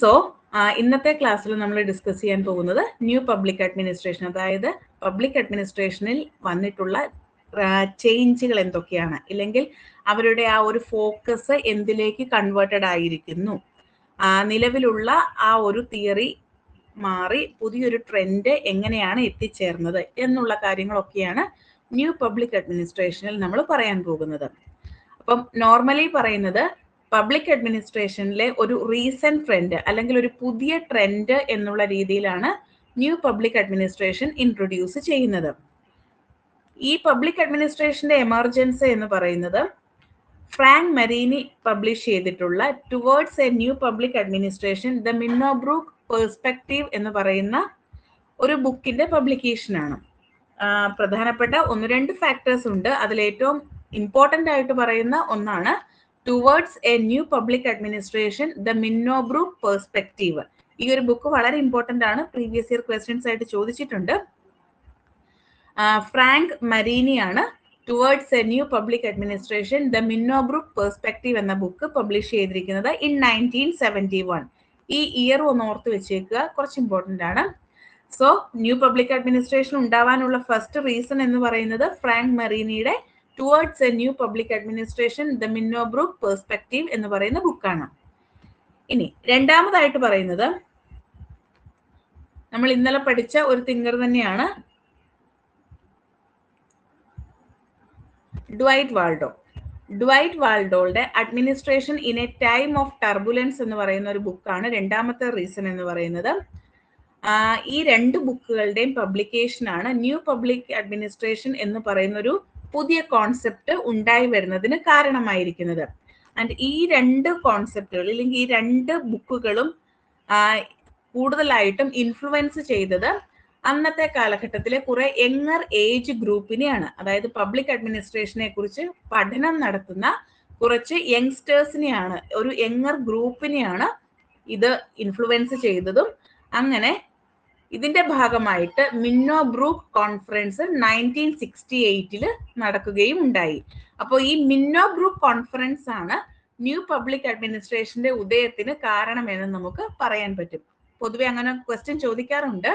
So ഇന്നത്തെ ക്ലാസ്സിൽ നമ്മൾ ഡിസ്കസ് ചെയ്യാൻ പോകുന്നത് ന്യൂ പബ്ലിക് അഡ്മിനിസ്ട്രേഷൻ, അതായത് പബ്ലിക് അഡ്മിനിസ്ട്രേഷനിൽ വന്നിട്ടുള്ള ചേഞ്ചുകൾ എന്തൊക്കെയാണ്, ഇല്ലെങ്കിൽ അവരുടെ ആ ഒരു ഫോക്കസ് എന്തിലേക്ക് കൺവേർട്ടഡ് ആയിരിക്കുന്നു, നിലവിലുള്ള ആ ഒരു തിയറി മാറി പുതിയൊരു ട്രെൻഡ് എങ്ങനെയാണ് എത്തിച്ചേർന്നത് എന്നുള്ള കാര്യങ്ങളൊക്കെയാണ് ന്യൂ പബ്ലിക് അഡ്മിനിസ്ട്രേഷനിൽ നമ്മൾ പറയാൻ പോകുന്നത്. അപ്പം നോർമലി പറയുന്നത് പബ്ലിക് അഡ്മിനിസ്ട്രേഷനിലെ ഒരു റീസെന്റ് ട്രെൻഡ് അല്ലെങ്കിൽ ഒരു പുതിയ ട്രെൻഡ് എന്നുള്ള രീതിയിലാണ് ന്യൂ പബ്ലിക് അഡ്മിനിസ്ട്രേഷൻ ഇൻട്രൊഡ്യൂസ് ചെയ്യുന്നത്. ഈ പബ്ലിക് അഡ്മിനിസ്ട്രേഷന്റെ എമർജൻസ് എന്ന് പറയുന്നത് ഫ്രാങ്ക് മരീനി പബ്ലിഷ് ചെയ്തിട്ടുള്ള towards a new public administration the Minnowbrook perspective എന്ന് പറയുന്ന ഒരു ബുക്കിന്റെ പബ്ലിക്കേഷനാണ്. പ്രധാനപ്പെട്ട 1-2 ഫാക്ടേഴ്സ് ഉണ്ട്. അതിലേറ്റവും ഇമ്പോർട്ടൻ്റ് ആയിട്ട് പറയുന്ന ഒന്നാണ് towards a new public administration the Minnowbrook perspective. ഈ ഒരു ബുക്ക് വളരെ ഇമ്പോർട്ടൻ്റ് ആണ്, പ്രീവിയസ് ഇയർ ക്വസ്റ്റ്യൻസ് ആയിട്ട് ചോദിച്ചിട്ടുണ്ട്. ഫ്രാങ്ക് മരീനിയാണ് towards a new public administration the Minnowbrook perspective എന്ന ബുക്ക് പബ്ലിഷ് ചെയ്തിരിക്കുന്നത് ഇൻ 1971. ഈ ഇയർ ഒന്ന് ഓർത്ത് വെച്ചേക്കുക, കുറച്ച് ഇമ്പോർട്ടൻ്റ് ആണ്. സോ ന്യൂ പബ്ലിക് അഡ്മിനിസ്ട്രേഷൻ ഉണ്ടാവാനുള്ള ഫസ്റ്റ് റീസൺ എന്ന് പറയുന്നത് ഫ്രാങ്ക് മരീനിയുടെ towards a new public administration the Minnowbrook perspective എന്ന് പറയുന്ന ബുക്കാണ്. ഇനി രണ്ടാമതായിട്ട് പറയുന്നത് നമ്മൾ ഇന്നലെ പഠിച്ച ഒരു തിങ്കർ തന്നെയാണ്, ഡ്വൈറ്റ് വാൾഡോ. ഡ്വൈറ്റ് വാൾഡോയുടെ administration in a time of turbulence എന്ന് പറയുന്ന ഒരു ബുക്കാണ് രണ്ടാമത്തെ റീസൺ എന്ന് പറയുന്നത്. ഈ 2 ബുക്കുകളുടെയും പബ്ലിക്കേഷനാണ് ന്യൂ പബ്ലിക് അഡ്മിനിസ്ട്രേഷൻ എന്ന് പറയുന്ന ഒരു പുതിയ കോൺസെപ്റ്റ് ഉണ്ടായി വരുന്നതിന് കാരണമായിരിക്കുന്നത്. ആൻഡ് ഈ 2 കോൺസെപ്റ്റുകൾ അല്ലെങ്കിൽ ഈ 2 ബുക്കുകളും കൂടുതലായിട്ടും ഇൻഫ്ലുവൻസ് ചെയ്തത് അന്നത്തെ കാലഘട്ടത്തിലെ കുറെ യങ്ങർ ഏജ് ഗ്രൂപ്പിനെയാണ്. അതായത് പബ്ലിക് അഡ്മിനിസ്ട്രേഷനെ കുറിച്ച് പഠനം നടത്തുന്ന കുറച്ച് യങ്സ്റ്റേഴ്സിനെയാണ്, ഒരു യങ്ങർ ഗ്രൂപ്പിനെയാണ് ഇത് ഇൻഫ്ലുവൻസ് ചെയ്തതും. അങ്ങനെ ഇതിന്റെ ഭാഗമായിട്ട് മിന്നോബ്രൂക്ക് കോൺഫറൻസ് 1968 നടക്കുകയും ഉണ്ടായി. അപ്പോൾ ഈ മിന്നോബ്രൂക്ക് കോൺഫറൻസ് ആണ് ന്യൂ പബ്ലിക് അഡ്മിനിസ്ട്രേഷന്റെ ഉദയത്തിന് കാരണമെന്ന് നമുക്ക് പറയാൻ പറ്റും. പൊതുവെ അങ്ങനെ ക്വസ്റ്റ്യൻ ചോദിക്കാറുണ്ട്,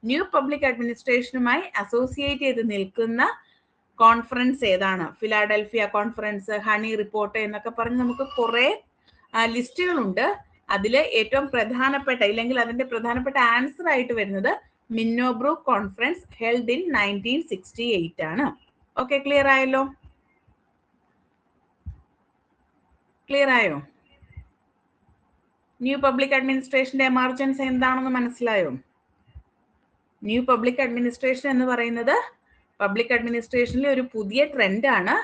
ന്യൂ പബ്ലിക് അഡ്മിനിസ്ട്രേഷനുമായി അസോസിയേറ്റ് ചെയ്ത് നിൽക്കുന്ന കോൺഫറൻസ് ഏതാണ്? ഫിലാഡൽഫിയ കോൺഫറൻസ്, ഹണി റിപ്പോർട്ട് എന്നൊക്കെ പറഞ്ഞ് നമുക്ക് കുറെ ലിസ്റ്റുകളുണ്ട്. അതിൽ ഏറ്റവും പ്രധാനപ്പെട്ട, ഇല്ലെങ്കിൽ അതിന്റെ പ്രധാനപ്പെട്ട ആൻസർ ആയിട്ട് വരുന്നത് മിന്നോബ്രൂക്ക് കോൺഫറൻസ് ഹെൽഡ് ഇൻ 1968 ആണ്. ഓക്കെ, ക്ലിയർ ആയല്ലോ? ക്ലിയർ ആയോ? ന്യൂ പബ്ലിക് അഡ്മിനിസ്ട്രേഷന്റെ എമർജൻസി എന്താണെന്ന് മനസ്സിലായോ? ന്യൂ പബ്ലിക് അഡ്മിനിസ്ട്രേഷൻ എന്ന് പറയുന്നത് പബ്ലിക് അഡ്മിനിസ്ട്രേഷനിലെ ഒരു പുതിയ ട്രെൻഡാണ്.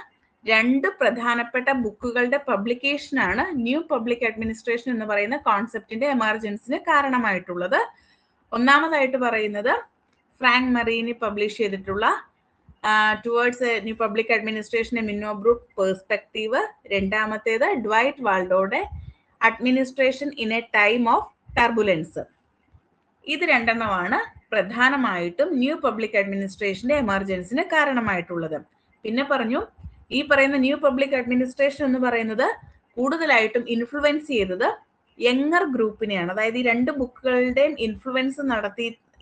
2 പ്രധാനപ്പെട്ട ബുക്കുകളുടെ പബ്ലിക്കേഷനാണ് ന്യൂ പബ്ലിക് അഡ്മിനിസ്ട്രേഷൻ എന്ന് പറയുന്ന കോൺസെപ്റ്റിന്റെ എമർജൻസിന് കാരണമായിട്ടുള്ളത്. ഒന്നാമതായിട്ട് പറയുന്നത് ഫ്രാങ്ക് മറീനി പബ്ലിഷ് ചെയ്തിട്ടുള്ള towards new public administration a Minnowbrook perspective. രണ്ടാമത്തേത് ഡ്വൈറ്റ് വാൾഡോയുടെ administration in a time of turbulence. ഇത് 2 പ്രധാനമായിട്ടും ന്യൂ പബ്ലിക് അഡ്മിനിസ്ട്രേഷന്റെ എമർജൻസിന് കാരണമായിട്ടുള്ളത്. പിന്നെ പറഞ്ഞു, ഈ പറയുന്ന ന്യൂ പബ്ലിക് അഡ്മിനിസ്ട്രേഷൻ എന്ന് പറയുന്നത് കൂടുതലായിട്ടും ഇൻഫ്ലുവൻസ് ചെയ്തത് യങ്ങർ ഗ്രൂപ്പിനെയാണ്. അതായത് ഈ 2 ബുക്കുകളുടെയും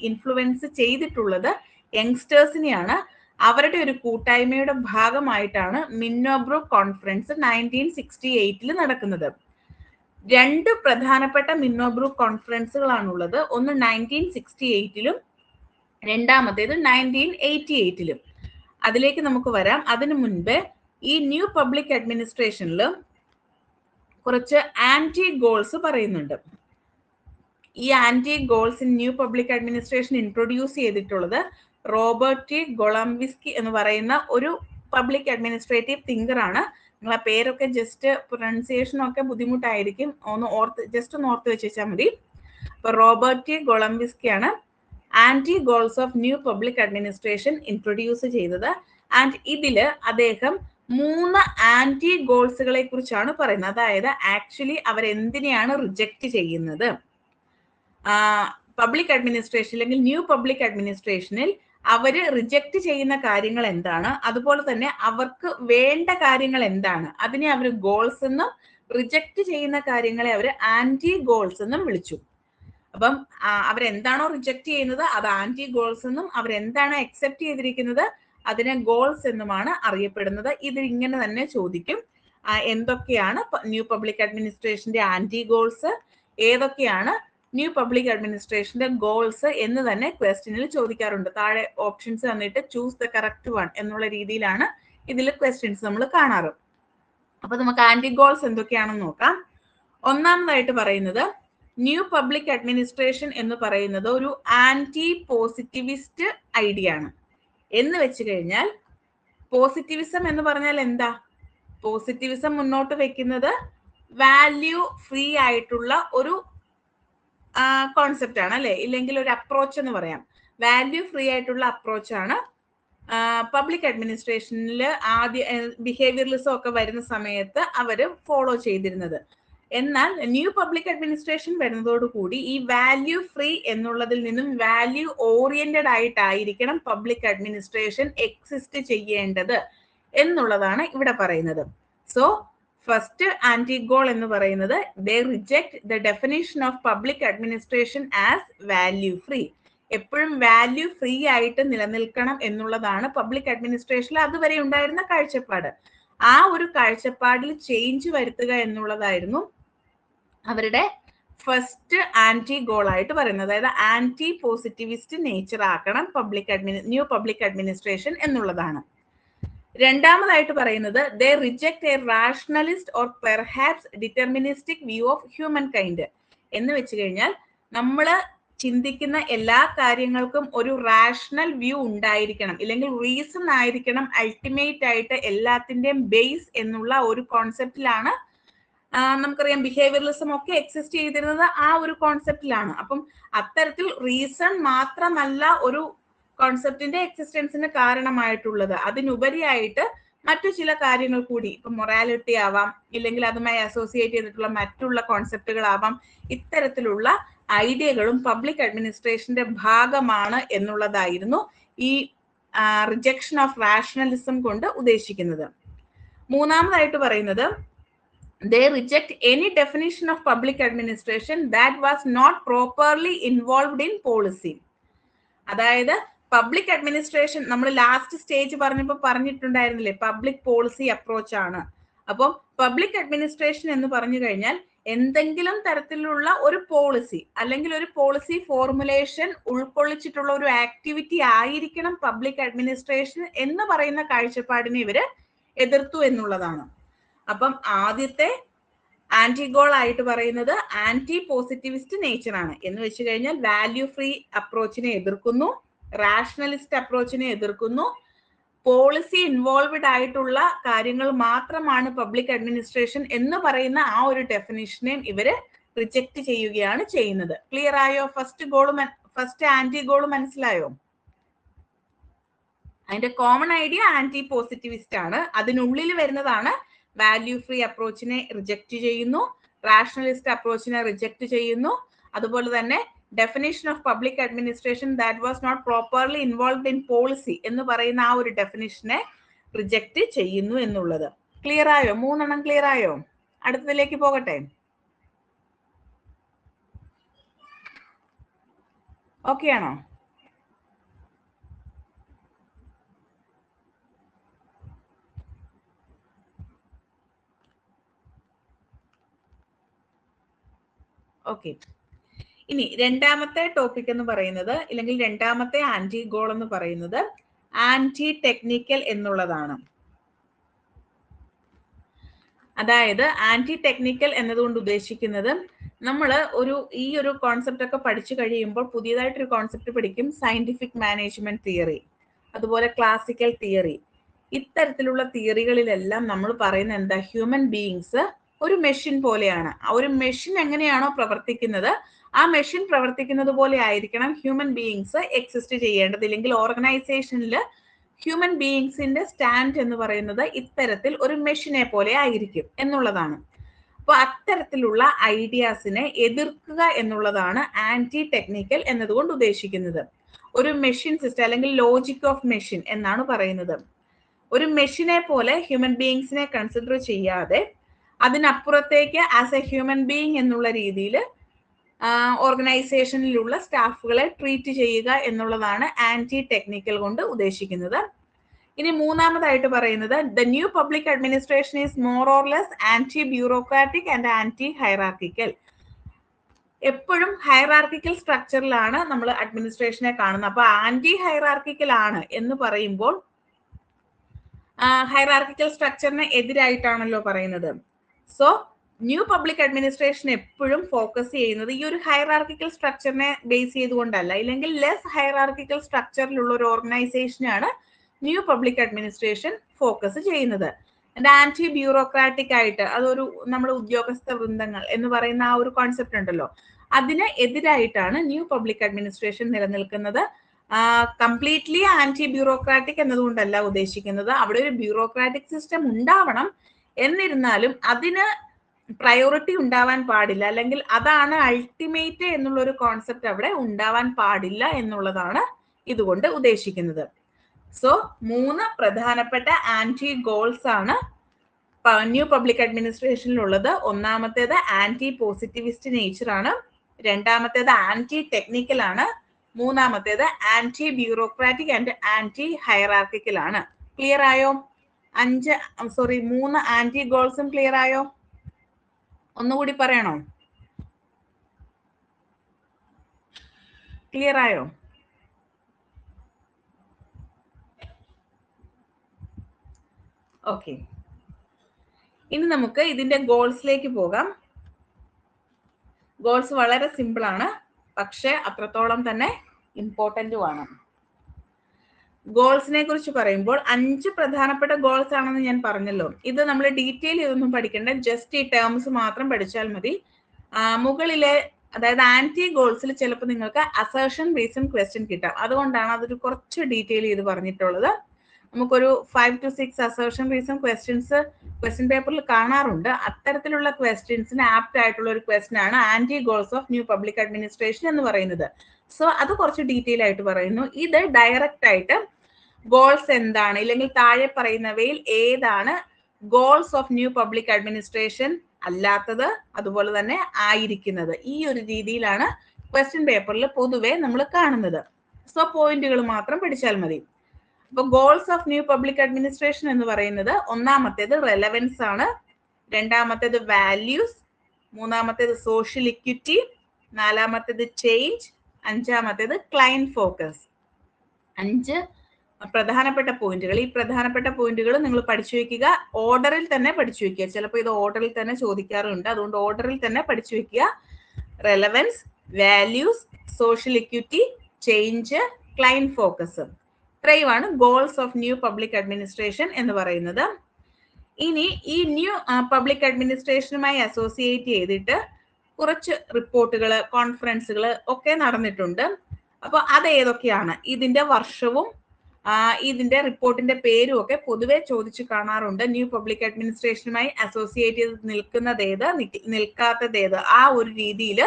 ഇൻഫ്ലുവൻസ് ചെയ്തിട്ടുള്ളത് യങ്സ്റ്റേഴ്സിനെയാണ്. അവരുടെ ഒരു കൂട്ടായ്മയുടെ ഭാഗമായിട്ടാണ് മിന്നോബ്രൂക്ക് കോൺഫറൻസ് 1968 നടക്കുന്നത്. 2 പ്രധാനപ്പെട്ട മിന്നോബ്രൂക്ക് കോൺഫറൻസുകളാണുള്ളത്. ഒന്ന് 1968 രണ്ടാമത്തേത് 1988. അതിലേക്ക് നമുക്ക് വരാം. അതിനു മുൻപ് ഈ ന്യൂ പബ്ലിക് അഡ്മിനിസ്ട്രേഷനിൽ കുറച്ച് ആന്റി ഗോൾസ് പറയുന്നുണ്ട്. ഈ anti goals in new public administration introduce ചെയ്തിട്ടുള്ളത് റോബർട്ട് ടി ഗൊളംബിസ്കി എന്ന് പറയുന്ന ഒരു പബ്ലിക് അഡ്മിനിസ്ട്രേറ്റീവ് തിങ്കർ ആണ്. നിങ്ങളെ പേരൊക്കെ ജസ്റ്റ് പ്രൊനൗൺസിയേഷനൊക്കെ ബുദ്ധിമുട്ടായിരിക്കും, ഒന്ന് ഓർത്ത് വെച്ചാൽ മതി. അപ്പൊ റോബർട്ട് ടി ഗൊളംബിസ്കിയാണ് anti goals of new public administration introduce ചെയ്തത്. ആൻഡ് ഇതില് അദ്ദേഹം 3 ആന്റി ഗോൾസുകളെ കുറിച്ചാണ് പറയുന്നത്. അതായത് ആക്ച്വലി അവരെന്തിനെയാണ് റിജക്റ്റ് ചെയ്യുന്നത്, പബ്ലിക് അഡ്മിനിസ്ട്രേഷൻ അല്ലെങ്കിൽ ന്യൂ പബ്ലിക് അഡ്മിനിസ്ട്രേഷനിൽ അവര് റിജക്റ്റ് ചെയ്യുന്ന കാര്യങ്ങൾ എന്താണ്, അതുപോലെ തന്നെ അവർക്ക് വേണ്ട കാര്യങ്ങൾ എന്താണ്, അതിനെ അവർ ഗോൾസ് എന്നും റിജക്റ്റ് ചെയ്യുന്ന കാര്യങ്ങളെ അവർ ആന്റി ഗോൾസ് എന്നും വിളിച്ചു. അപ്പം അവരെന്താണോ റിജക്റ്റ് ചെയ്യുന്നത് അത് ആന്റി ഗോൾസ് എന്നും, അവരെന്താണോ അക്സെപ്റ്റ് ചെയ്തിരിക്കുന്നത് അതിനെ ഗോൾസ് എന്നുമാണ് അറിയപ്പെടുന്നത്. ഇത് ഇങ്ങനെ തന്നെ ചോദിക്കും. എന്തൊക്കെയാണ് ന്യൂ പബ്ലിക് അഡ്മിനിസ്ട്രേഷന്റെ ആന്റി ഗോൾസ്, ഏതൊക്കെയാണ് ന്യൂ പബ്ലിക് അഡ്മിനിസ്ട്രേഷന്റെ ഗോൾസ് എന്ന് തന്നെ ക്വസ്റ്റ്യനിൽ ചോദിക്കാറുണ്ട്. താഴെ ഓപ്ഷൻസ് തന്നിട്ട് ചൂസ് ദ കറക്റ്റ് വൺ എന്നുള്ള രീതിയിലാണ് ഇതിൽ ക്വസ്റ്റ്യൻസ് നമ്മൾ കാണാറ്. അപ്പൊ നമുക്ക് ആന്റി ഗോൾസ് എന്തൊക്കെയാണെന്ന് നോക്കാം. ഒന്നാമതായിട്ട് പറയുന്നത് ന്യൂ പബ്ലിക് അഡ്മിനിസ്ട്രേഷൻ എന്ന് പറയുന്നത് ഒരു ആന്റി പോസിറ്റിവിസ്റ്റ് ഐഡിയ ആണ്. എന്ന് വെച്ച് കഴിഞ്ഞാൽ പോസിറ്റിവിസം എന്ന് പറഞ്ഞാൽ എന്താ? പോസിറ്റിവിസം മുന്നോട്ട് വെക്കുന്നത് വാല്യൂ ഫ്രീ ആയിട്ടുള്ള ഒരു കോൺസെപ്റ്റ് ആണ് അല്ലെ, ഇല്ലെങ്കിൽ ഒരു അപ്രോച്ച് എന്ന് പറയാം. വാല്യൂ ഫ്രീ ആയിട്ടുള്ള അപ്രോച്ച് ആണ് പബ്ലിക് അഡ്മിനിസ്ട്രേഷനിൽ ആദ്യ ബിഹേവിയറലിസം ഒക്കെ വരുന്ന സമയത്ത് അവർ ഫോളോ ചെയ്തിരുന്നത്. എന്നാൽ ന്യൂ പബ്ലിക് അഡ്മിനിസ്ട്രേഷൻ വരുന്നതോടുകൂടി ഈ വാല്യൂ ഫ്രീ എന്നുള്ളതിൽ നിന്നും വാല്യൂ ഓറിയന്റഡ് ആയിട്ടായിരിക്കണം പബ്ലിക് അഡ്മിനിസ്ട്രേഷൻ എക്സിസ്റ്റ് ചെയ്യേണ്ടത് എന്നുള്ളതാണ് ഇവിടെ പറയുന്നത്. സോ ഫസ്റ്റ് ആന്റി ഗോൾ എന്ന് പറയുന്നത് they reject the definition of public administration as value free. എപ്പോഴും വാല്യൂ ഫ്രീ ആയിട്ട് നിലനിൽക്കണം എന്നുള്ളതാണ് പബ്ലിക് അഡ്മിനിസ്ട്രേഷനിൽ അതുവരെ ഉണ്ടായിരുന്ന കാഴ്ചപ്പാട്. ആ ഒരു കാഴ്ചപ്പാടിൽ ചേഞ്ച് വരുത്തുക എന്നുള്ളതായിരുന്നു അവരുടെ ഫസ്റ്റ് ആന്റി ഗോൾ ആയിട്ട് പറയുന്നത്. അതായത് ആന്റി പോസിറ്റിവിസ്റ്റ് നേച്ചർ ആക്കണം ന്യൂ പബ്ലിക് അഡ്മിനിസ്ട്രേഷൻ എന്നുള്ളതാണ്. രണ്ടാമതായിട്ട് പറയുന്നത് they reject a rationalist or perhaps deterministic view of human kind. എന്ന് വെച്ച് കഴിഞ്ഞാൽ നമ്മൾ ചിന്തിക്കുന്ന എല്ലാ കാര്യങ്ങൾക്കും ഒരു റാഷണൽ വ്യൂ ഉണ്ടായിരിക്കണം, ഇല്ലെങ്കിൽ റീസൺ ആയിരിക്കണം അൾട്ടിമേറ്റ് ആയിട്ട് എല്ലാത്തിന്റെയും ബേസ് എന്നുള്ള ഒരു കോൺസെപ്റ്റിലാണ് നമുക്കറിയാം ബിഹേവിയറലിസം ഒക്കെ എക്സിസ്റ്റ് ചെയ്തിരുന്നത് ആ ഒരു കോൺസെപ്റ്റിലാണ്. അപ്പം അത്തരത്തിൽ റീസൺ മാത്രമല്ല ഒരു കോൺസെപ്റ്റിന്റെ എക്സിസ്റ്റൻസിന് കാരണമായിട്ടുള്ളത്, അതിനുപരിയായിട്ട് മറ്റു ചില കാര്യങ്ങൾ കൂടി, ഇപ്പൊ മൊറാലിറ്റി ആവാം, ഇല്ലെങ്കിൽ അതുമായി അസോസിയേറ്റ് ചെയ്തിട്ടുള്ള മറ്റുള്ള കോൺസെപ്റ്റുകളാവാം. ഇത്തരത്തിലുള്ള ഐഡിയകളും പബ്ലിക് അഡ്മിനിസ്ട്രേഷന്റെ ഭാഗമാണ് എന്നുള്ളതായിരുന്നു ഈ റിജക്ഷൻ ഓഫ് റാഷണലിസം കൊണ്ട് ഉദ്ദേശിക്കുന്നത്. മൂന്നാമതായിട്ട് പറയുന്നത് they reject any definition of public administration that was not properly involved in policy. അതായത് പബ്ലിക് അഡ്മിനിസ്ട്രേഷൻ നമ്മൾ ലാസ്റ്റ് സ്റ്റേജ് പറഞ്ഞപ്പോൾ പറഞ്ഞിട്ടുണ്ടായിരുന്നില്ലേ, പബ്ലിക് പോളിസി അപ്രോച്ച് ആണ്. അപ്പം പബ്ലിക് അഡ്മിനിസ്ട്രേഷൻ എന്ന് പറഞ്ഞു കഴിഞ്ഞാൽ എന്തെങ്കിലും തരത്തിലുള്ള ഒരു പോളിസി അല്ലെങ്കിൽ ഒരു പോളിസി ഫോർമുലേഷൻ ഉൾക്കൊള്ളിച്ചിട്ടുള്ള ഒരു ആക്ടിവിറ്റി ആയിരിക്കണം പബ്ലിക് അഡ്മിനിസ്ട്രേഷൻ എന്ന് പറയുന്ന കാഴ്ചപ്പാടിനെ ഇവര് എതിർത്തു എന്നുള്ളതാണ്. അപ്പം ആദ്യത്തെ ആന്റി ഗോൾ ആയിട്ട് പറയുന്നത് ആന്റി പോസിറ്റിവിസ്റ്റ് നേച്ചർ ആണ്. എന്ന് വെച്ച് കഴിഞ്ഞാൽ വാല്യൂ ഫ്രീ അപ്രോച്ചിനെ എതിർക്കുന്നു, റാഷണലിസ്റ്റ് അപ്രോച്ചിനെ എതിർക്കുന്നു, പോളിസി ഇൻവോൾവഡ് ആയിട്ടുള്ള കാര്യങ്ങൾ മാത്രമാണ് പബ്ലിക് അഡ്മിനിസ്ട്രേഷൻ എന്ന് പറയുന്ന ആ ഒരു ഡെഫിനിഷനെയും ഇവര് റിജക്ട് ചെയ്യുകയാണ് ചെയ്യുന്നത്. ക്ലിയർ ആയോ? ഫസ്റ്റ് ആന്റി ഗോൾ മനസ്സിലായോ? അതിന്റെ കോമൺ ഐഡിയ ആന്റി പോസിറ്റിവിസ്റ്റ് ആണ്. അതിനുള്ളിൽ വരുന്നതാണ് വാല്യൂ ഫ്രീ അപ്രോച്ചിനെ റിജക്ട് ചെയ്യുന്നു, റാഷണലിസ്റ്റ് അപ്രോച്ചിനെ റിജക്ട് ചെയ്യുന്നു, അതുപോലെ തന്നെ definition of public administration that was not properly involved in policy എന്ന് പറയുന്ന ആ ഒരു ഡെഫിനിഷനെ റിജക്ട് ചെയ്യുന്നു എന്നുള്ളത്. ക്ലിയർ ആയോ? മൂന്നെണ്ണം ക്ലിയർ ആയോ? അടുത്തതിലേക്ക് പോകട്ടെ. ഓക്കെ ആണോ? ഓക്കെ, ഇനി രണ്ടാമത്തെ ടോപ്പിക് എന്ന് പറയുന്നത്, അല്ലെങ്കിൽ രണ്ടാമത്തെ ആന്റി ഗോൾ എന്ന് പറയുന്നത് ആന്റി ടെക്നിക്കൽ എന്നുള്ളതാണ്. അതായത് ആന്റി ടെക്നിക്കൽ എന്നതുകൊണ്ട് ഉദ്ദേശിക്കുന്നത് നമ്മൾ ഈ ഒരു കോൺസെപ്റ്റ് ഒക്കെ പഠിച്ചു കഴിയുമ്പോൾ പുതിയതായിട്ടൊരു കോൺസെപ്റ്റ് പഠിക്കും, സയന്റിഫിക് മാനേജ്മെന്റ് തിയറി, അതുപോലെ ക്ലാസിക്കൽ തിയറി. ഇത്തരത്തിലുള്ള തിയറികളിലെല്ലാം നമ്മൾ പറയുന്ന എന്താ, ഹ്യൂമൻ ബീയിങ്സ് ഒരു മെഷീൻ പോലെയാണ്. ഒരു മെഷീൻ എങ്ങനെയാണോ പ്രവർത്തിക്കുന്നത് ആ മെഷീൻ പ്രവർത്തിക്കുന്നത് പോലെ ആയിരിക്കണം ഹ്യൂമൻ ബീയിങ്സ് എക്സിസ്റ്റ് ചെയ്യേണ്ടത്. ഇല്ലെങ്കിൽ ഓർഗനൈസേഷനിൽ ഹ്യൂമൻ ബീയിങ്സിന്റെ സ്റ്റാൻഡ് എന്ന് പറയുന്നത് ഇത്തരത്തിൽ ഒരു മെഷീനെ പോലെ ആയിരിക്കും എന്നുള്ളതാണ്. അപ്പൊ അത്തരത്തിലുള്ള ഐഡിയാസിനെ എതിർക്കുക എന്നുള്ളതാണ് ആന്റി ടെക്നിക്കൽ എന്നതുകൊണ്ട് ഉദ്ദേശിക്കുന്നത്. ഒരു മെഷീൻ സിസ്റ്റം അല്ലെങ്കിൽ ലോജിക് ഓഫ് മെഷീൻ എന്നാണ് പറയുന്നത്. ഒരു മെഷീനെ പോലെ ഹ്യൂമൻ ബീയിങ്സിനെ കൺസിഡർ ചെയ്യാതെ അതിനപ്പുറത്തേക്ക് ആസ് എ ഹ്യൂമൻ ബീയിങ് എന്നുള്ള രീതിയിൽ ഓർഗനൈസേഷനിലുള്ള സ്റ്റാഫുകളെ ട്രീറ്റ് ചെയ്യുക എന്നുള്ളതാണ് ആന്റി ടെക്നിക്കൽ കൊണ്ട് ഉദ്ദേശിക്കുന്നത്. ഇനി മൂന്നാമതായിട്ട് പറയുന്നത് the new public administration is more or less anti bureaucratic and anti hierarchical. എപ്പോഴും ഹൈറാർക്കിക്കൽ സ്ട്രക്ചറിലാണ് നമ്മൾ അഡ്മിനിസ്ട്രേഷനെ കാണുന്നത്. അപ്പൊ ആന്റി ഹൈറാർക്കിക്കൽ ആണ് എന്ന് പറയുമ്പോൾ ഹൈറാർക്കിക്കൽ സ്ട്രക്ചറിന് എതിരായിട്ടാണല്ലോ പറയുന്നത്. സോ ന്യൂ പബ്ലിക് അഡ്മിനിസ്ട്രേഷൻ എപ്പോഴും ഫോക്കസ് ചെയ്യുന്നത് ഈ ഒരു ഹൈറാർക്കിക്കൽ സ്ട്രക്ചറിനെ ബേസ് ചെയ്തുകൊണ്ടല്ല, ഇല്ലെങ്കിൽ ലെസ് ഹൈറാർക്കിക്കൽ സ്ട്രക്ചറിലുള്ള ഒരു ഓർഗനൈസേഷനാണ് ന്യൂ പബ്ലിക് അഡ്മിനിസ്ട്രേഷൻ ഫോക്കസ് ചെയ്യുന്നത്. ആന്റി ബ്യൂറോക്രാറ്റിക് ആയിട്ട് അതൊരു നമ്മുടെ ഉദ്യോഗസ്ഥ വൃന്ദങ്ങൾ എന്ന് പറയുന്ന ആ ഒരു കോൺസെപ്റ്റ് ഉണ്ടല്ലോ, അതിന് എതിരായിട്ടാണ് ന്യൂ പബ്ലിക് അഡ്മിനിസ്ട്രേഷൻ നിലനിൽക്കുന്നത്. കംപ്ലീറ്റ്ലി ആന്റി ബ്യൂറോക്രാറ്റിക് എന്നതുകൊണ്ടല്ല ഉദ്ദേശിക്കുന്നത്. അവിടെ ഒരു ബ്യൂറോക്രാറ്റിക് സിസ്റ്റം ഉണ്ടാവണം, എന്നിരുന്നാലും അതിന് പ്രയോറിറ്റി ഉണ്ടാവാൻ പാടില്ല, അല്ലെങ്കിൽ അതാണ് അൾട്ടിമേറ്റ് എന്നുള്ള ഒരു കോൺസെപ്റ്റ് അവിടെ ഉണ്ടാവാൻ പാടില്ല എന്നുള്ളതാണ് ഇതുകൊണ്ട് ഉദ്ദേശിക്കുന്നത്. സോ 3 പ്രധാനപ്പെട്ട ആന്റി ഗോൾസ് ആണ് ന്യൂ പബ്ലിക് അഡ്മിനിസ്ട്രേഷനിലുള്ളത്. ഒന്നാമത്തേത് ആന്റി പോസിറ്റിവിസ്റ്റ് നേച്ചർ ആണ്, രണ്ടാമത്തേത് ആന്റി ടെക്നിക്കൽ ആണ്, മൂന്നാമത്തേത് anti bureaucratic and anti hierarchical ആണ്. ക്ലിയർ ആയോ? 3 ആന്റി ഗോൾസും ക്ലിയർ ആയോ? ഒന്നുകൂടി പറയണോ? ക്ലിയർ ആയോ? ഓക്കെ, ഇനി നമുക്ക് ഇതിന്റെ ഗോൾസിലേക്ക് പോകാം. ഗോൾസ് വളരെ സിമ്പിൾ ആണ്, പക്ഷെ അത്രത്തോളം തന്നെ ഇമ്പോർട്ടന്റുമാണ്. ഗോൾസിനെ കുറിച്ച് പറയുമ്പോൾ 5 പ്രധാനപ്പെട്ട ഗോൾസ് ആണെന്ന് ഞാൻ പറഞ്ഞല്ലോ. ഇത് നമ്മൾ ഡീറ്റെയിൽ ചെയ്തൊന്നും പഠിക്കേണ്ട, ജസ്റ്റ് ഈ ടേംസ് മാത്രം പഠിച്ചാൽ മതി. മുകളിലെ അതായത് ആന്റി ഗോൾസിൽ ചിലപ്പോൾ നിങ്ങൾക്ക് അസേർഷൻ ബേസ്ഡ് ക്വസ്റ്റ്യൻ കിട്ടാം, അതുകൊണ്ടാണ് അതൊരു കുറച്ച് ഡീറ്റെയിൽ ചെയ്ത് പറഞ്ഞിട്ടുള്ളത്. നമുക്കൊരു 5 to 6 assertion based questions question പേപ്പറിൽ കാണാറുണ്ട്. അത്തരത്തിലുള്ള ക്വസ്റ്റ്യൻസിന് ആപ്റ്റ് ആയിട്ടുള്ള ഒരു ക്വസ്റ്റ്യൻ ആണ് anti goals of new public administration എന്ന് പറയുന്നത്. സോ അത് കുറച്ച് ഡീറ്റെയിൽ ആയിട്ട് പറയുന്നു. ഇത് ഡയറക്റ്റ് ആയിട്ട് ഗോൾസ് എന്താണ്, ഇല്ലെങ്കിൽ താഴെ പറയുന്നവയിൽ ഏതാണ് goals of new public administration അല്ലാത്തത്, അതുപോലെ തന്നെ ആയിരിക്കുന്നത്, ഈ ഒരു രീതിയിലാണ് ക്വസ്റ്റ്യൻ പേപ്പറിൽ പൊതുവെ നമ്മൾ കാണുന്നത്. സോ പോയിന്റുകൾ മാത്രം പഠിച്ചാൽ മതി. അപ്പൊ goals of new public administration എന്ന് പറയുന്നത് ഒന്നാമത്തേത് റെലവൻസ് ആണ്, രണ്ടാമത്തേത് വാല്യൂസ്, മൂന്നാമത്തേത് സോഷ്യൽ ഇക്വിറ്റി, നാലാമത്തേത് ചേഞ്ച്, അഞ്ചാമത്തേത് ക്ലയന്റ് ഫോക്കസ്. 5 പ്രധാനപ്പെട്ട പോയിന്റുകൾ. ഈ പ്രധാനപ്പെട്ട പോയിന്റുകൾ നിങ്ങൾ പഠിച്ചു വെക്കുക, ഓർഡറിൽ തന്നെ പഠിച്ചു വെക്കുക. ചിലപ്പോൾ ഇത് ഓർഡറിൽ തന്നെ ചോദിക്കാറുണ്ട്, അതുകൊണ്ട് ഓർഡറിൽ തന്നെ പഠിച്ചു വെക്കുക. Relevance, values, social equity, change, client focus. ഇത്രയുമാണ് goals of new public administration എന്ന് പറയുന്നത്. ഇനി ഈ ന്യൂ പബ്ലിക് അഡ്മിനിസ്ട്രേഷനുമായി അസോസിയേറ്റ് ചെയ്തിട്ട് കുറച്ച് റിപ്പോർട്ടുകൾ, കോൺഫറൻസുകൾ ഒക്കെ നടന്നിട്ടുണ്ട്. അപ്പോൾ അത് ഏതൊക്കെയാണ്, ഇതിന്റെ വർഷവും ഇതിന്റെ റിപ്പോർട്ടിന്റെ പേരും ഒക്കെ പൊതുവെ ചോദിച്ചു കാണാറുണ്ട്. ന്യൂ പബ്ലിക് അഡ്മിനിസ്ട്രേഷനുമായി അസോസിയേറ്റ് ചെയ്ത് നിൽക്കുന്നത് ഏത്, നിൽക്കാത്തത് ഏത്, ആ ഒരു രീതിയിൽ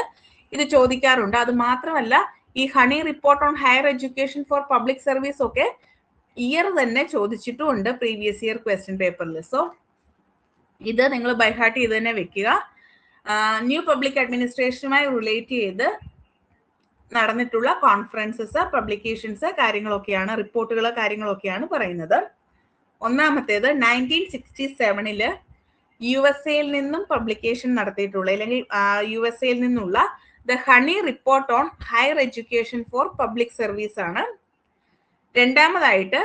ഇത് ചോദിക്കാറുണ്ട്. അത് മാത്രമല്ല, ഈ honey report on higher education for public service ഒക്കെ ഇയർ തന്നെ ചോദിച്ചിട്ടുമുണ്ട് പ്രീവിയസ് ഇയർ ക്വസ്റ്റ്യൻ പേപ്പറിൽ. സോ ഇത് നിങ്ങൾ ബൈഹാർട്ട് ചെയ്ത് തന്നെ വെക്കുക. ന്യൂ പബ്ലിക് അഡ്മിനിസ്ട്രേഷനുമായി റിലേറ്റ് ചെയ്ത് നടന്നിട്ടുള്ള കോൺഫറൻസസ്, പബ്ലിക്കേഷൻസ്, കാര്യങ്ങളൊക്കെയാണ്, റിപ്പോർട്ടുകൾ, കാര്യങ്ങളൊക്കെയാണ് പറയുന്നത്. ഒന്നാമത്തേത് 1967 USA നിന്നും പബ്ലിക്കേഷൻ നടത്തിയിട്ടുള്ള, അല്ലെങ്കിൽ USA നിന്നുള്ള the honey report on higher education for public service ആണ്. രണ്ടാമതായിട്ട്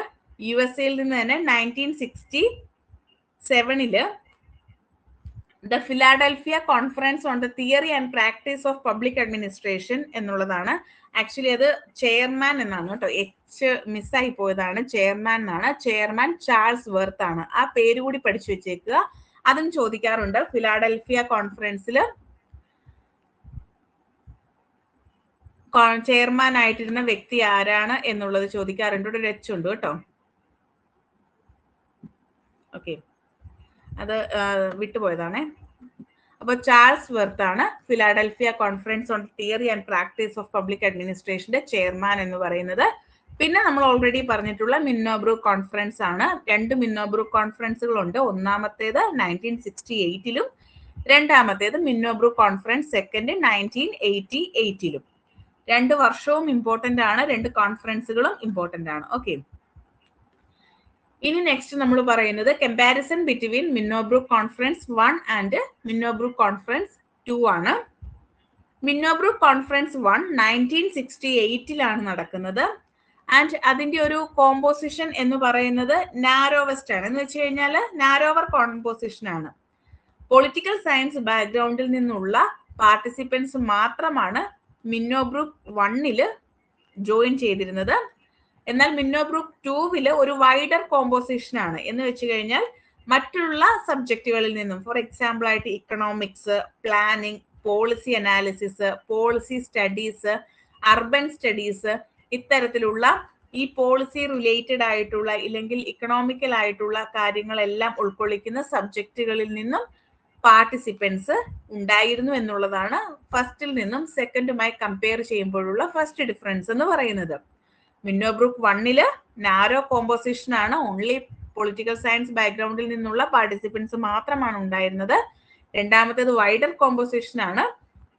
USA നിന്ന് തന്നെ 1967 the Philadelphia conference on the theory and practice of public administration എന്നുള്ളതാണ്. ആക്ച്വലി അത് ചെയർമാൻ എന്നാണ് കേട്ടോ, എച്ച് മിസ്സായി പോയതാണ്, ചെയർമാൻ എന്നാണ്. ചെയർമാൻ ചാൾസ് വെർത്ത് ആണ്. ആ പേര് കൂടി പഠിച്ചു വെച്ചേക്കുക, അതും ചോദിക്കാറുണ്ട്. ഫിലാഡൽഫിയ കോൺഫറൻസിൽ ചെയർമാൻ ആയിട്ടിരുന്ന വ്യക്തി ആരാണ് എന്നുള്ളത് ചോദിക്കാറുണ്ട്. ഒരു എച്ച് ഉണ്ട് കേട്ടോ. ഓക്കെ, അത് വിട്ടുപോയതാണേ. അപ്പോൾ ചാൾസ് വെർത്ത് ആണ് Philadelphia conference on theory and practice of public അഡ്മിനിസ്ട്രേഷന്റെ ചെയർമാൻ എന്ന് പറയുന്നത്. പിന്നെ നമ്മൾ ഓൾറെഡി പറഞ്ഞിട്ടുള്ള മിന്നോബ്രൂക്ക് കോൺഫറൻസ് ആണ്. 2 മിന്നോബ്രൂക്ക് കോൺഫറൻസുകളുണ്ട്. ഒന്നാമത്തേത് 1968-ലും രണ്ടാമത്തേത് മിന്നോബ്രൂക്ക് കോൺഫറൻസ് സെക്കൻഡ് 1988-ലും. 2 വർഷവും ഇമ്പോർട്ടന്റ് ആണ്, 2 കോൺഫറൻസുകളും ഇമ്പോർട്ടന്റ് ആണ്. ഓക്കെ, ഇനി നെക്സ്റ്റ് നമ്മൾ പറയുന്നത് comparison between Minnowbrook conference 1 and Minnowbrook conference 2 ആണ്. മിന്നോബ്രൂക്ക് കോൺഫറൻസ് 1 1968-ലാണ് നടക്കുന്നത്. ആൻഡ് അതിന്റെ ഒരു കോമ്പോസിഷൻ എന്ന് പറയുന്നത് നാരോവസ്റ്റ് ആണ്. എന്ന് വെച്ച് കഴിഞ്ഞാൽ നാരോവർ കോമ്പോസിഷൻ ആണ്. പൊളിറ്റിക്കൽ സയൻസ് ബാക്ക്ഗ്രൗണ്ടിൽ നിന്നുള്ള പാർട്ടിസിപ്പൻസ് മാത്രമാണ് മിന്നോബ്രൂക്ക് 1-ല് ജോയിൻ ചെയ്തിരുന്നത്. എന്നാൽ മിന്നോബ്രൂക്ക് 2-ല് ഒരു വൈഡർ കോമ്പോസിഷൻ ആണ്. എന്ന് വെച്ച് കഴിഞ്ഞാൽ മറ്റുള്ള സബ്ജക്റ്റുകളിൽ നിന്നും, ഫോർ എക്സാമ്പിൾ ആയിട്ട് economics, planning, policy analysis, policy studies, urban studies, ഇത്തരത്തിലുള്ള ഈ പോളിസി റിലേറ്റഡ് ആയിട്ടുള്ള ഇല്ലെങ്കിൽ ഇക്കണോമിക്കൽ ആയിട്ടുള്ള കാര്യങ്ങളെല്ലാം ഉൾക്കൊള്ളിക്കുന്ന സബ്ജക്റ്റുകളിൽ നിന്നും പാർട്ടിസിപ്പൻസ് ഉണ്ടായിരുന്നു എന്നുള്ളതാണ് ഫസ്റ്റിൽ നിന്നും സെക്കൻഡുമായി കമ്പയർ ചെയ്യുമ്പോഴുള്ള ഫസ്റ്റ് ഡിഫറൻസ് എന്ന് പറയുന്നത്. മിന്നോബ്രൂക്ക് 1-ല് നാരോ കോമ്പോസിഷൻ ആണ്. ഓൺലി പൊളിറ്റിക്കൽ സയൻസ് ബാക്ക്ഗ്രൗണ്ടിൽ നിന്നുള്ള പാർട്ടിസിപ്പൻസ് മാത്രമാണ് ഉണ്ടായിരുന്നത്. രണ്ടാമത്തേത് വൈഡർ കോമ്പോസിഷൻ ആണ്.